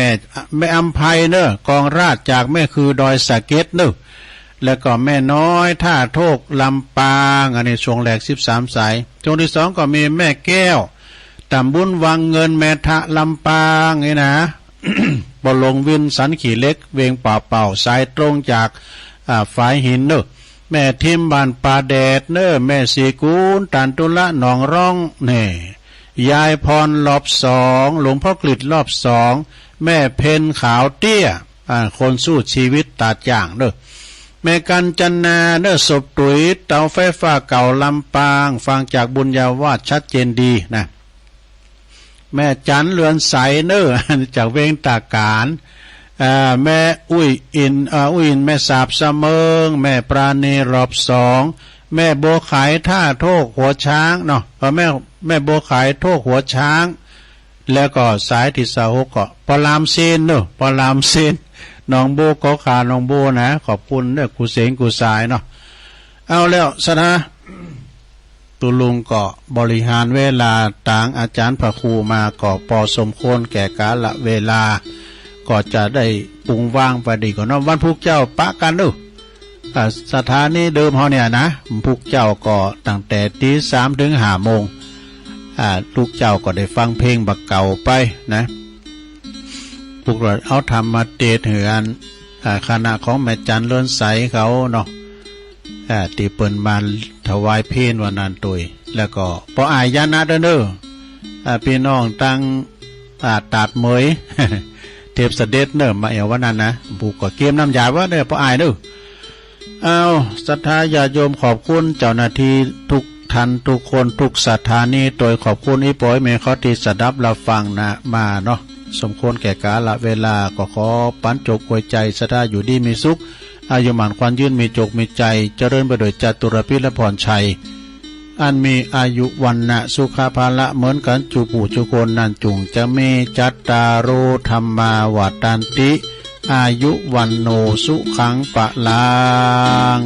ม่อำไพเน้อกองราชจากแม่คือดอยสะเก็ดเน้อแล้วก็แม่น้อยท่าโทกลำปางอันนี้ช่วงแรก13สายช่วงที่2ก็มีแม่แก้วตำบุญวังเงินแม่ทะลำปางนี่นะ บลงวินสันขี่เล็กเวงเป่าสายตรงจากฝายหินเน้อ แม่ทิมบานป่าแดดเน้อแม่สีกูลตันตุละหนองร่องเน่ยายพรรอบสองหลวงพ่อกฤษรอบสองแม่เพนขาวเตี้ยคนสู้ชีวิตตาจ่างเด้อแม่กันจันนาเน้อศพตุ๋ยเตาไฟฟ้าเก่าลำปางฟังจากบุญญาวาสชัดเจนดีนะแม่จันเรือนใสเน้อจากเวงตาการแม่อุ้ยอินแม่สาบเสมิงแม่ปราณีรอบสองแม่โบขายท่าโทกหัวช้างเนาะแม่โบขายโทกหัวช้างแล้วก็สายที่สาวก็ปลามเซนเนาะปลามเซนน้องโบก็ขาน้องโบนะขอบคุณเด้อกูเสงกูสายเนาะเอาแล้วสนะตุลุงก็บริหารเวลาต่างอาจารย์พระครูมาก็พอสมควรแก่กาลเวลาก็จะได้ปรุงว่างไปดีก่อนเนาะวันพุกเจ้าปะกันดูสถานีเดิมเขาเนี่ยนะพุกเจ้าก็ตั้งแต่ตี 3 ถึง 5 โมงลูกเจ้าก็ได้ฟังเพลงบักเก่าไปนะพวกเราเอาทำมาเตะเหือนคณะของแม่จันเลื่อนใสเขาเนาะตีเปินมาถวายเพลงวันนั้นตุยแล้วก็พออายยานะเด้อพี่น้องตั้งตาดเหมยเทพเสด็จเนอะมาเอววันนั้นนะผูกก็เกมน้ำยาว่าเนอะพออายเนอะเอาศรัทธาญาโยมขอบคุณเจ้าหน้าที่ทุกท่านทุกคนทุกสถานีโดยขอบคุณอีปอยเมฆเขาที่สดับรับฟังนะมาเนาะสมควรแก่กาลเวลาก็ขอปันจบหัวใจศรัทธาอยู่ดีมีสุขอายุหมันควันยืนมีจกมีใจเจริญไปโดยจตุรพิและพรชัยอันมีอายุวันนะสุขภาละเหมือนกันจูปู่จุคนนันจุงจะเมจัตตาโรธรรมาวัฏันติอายุวันโนสุขังปะลัง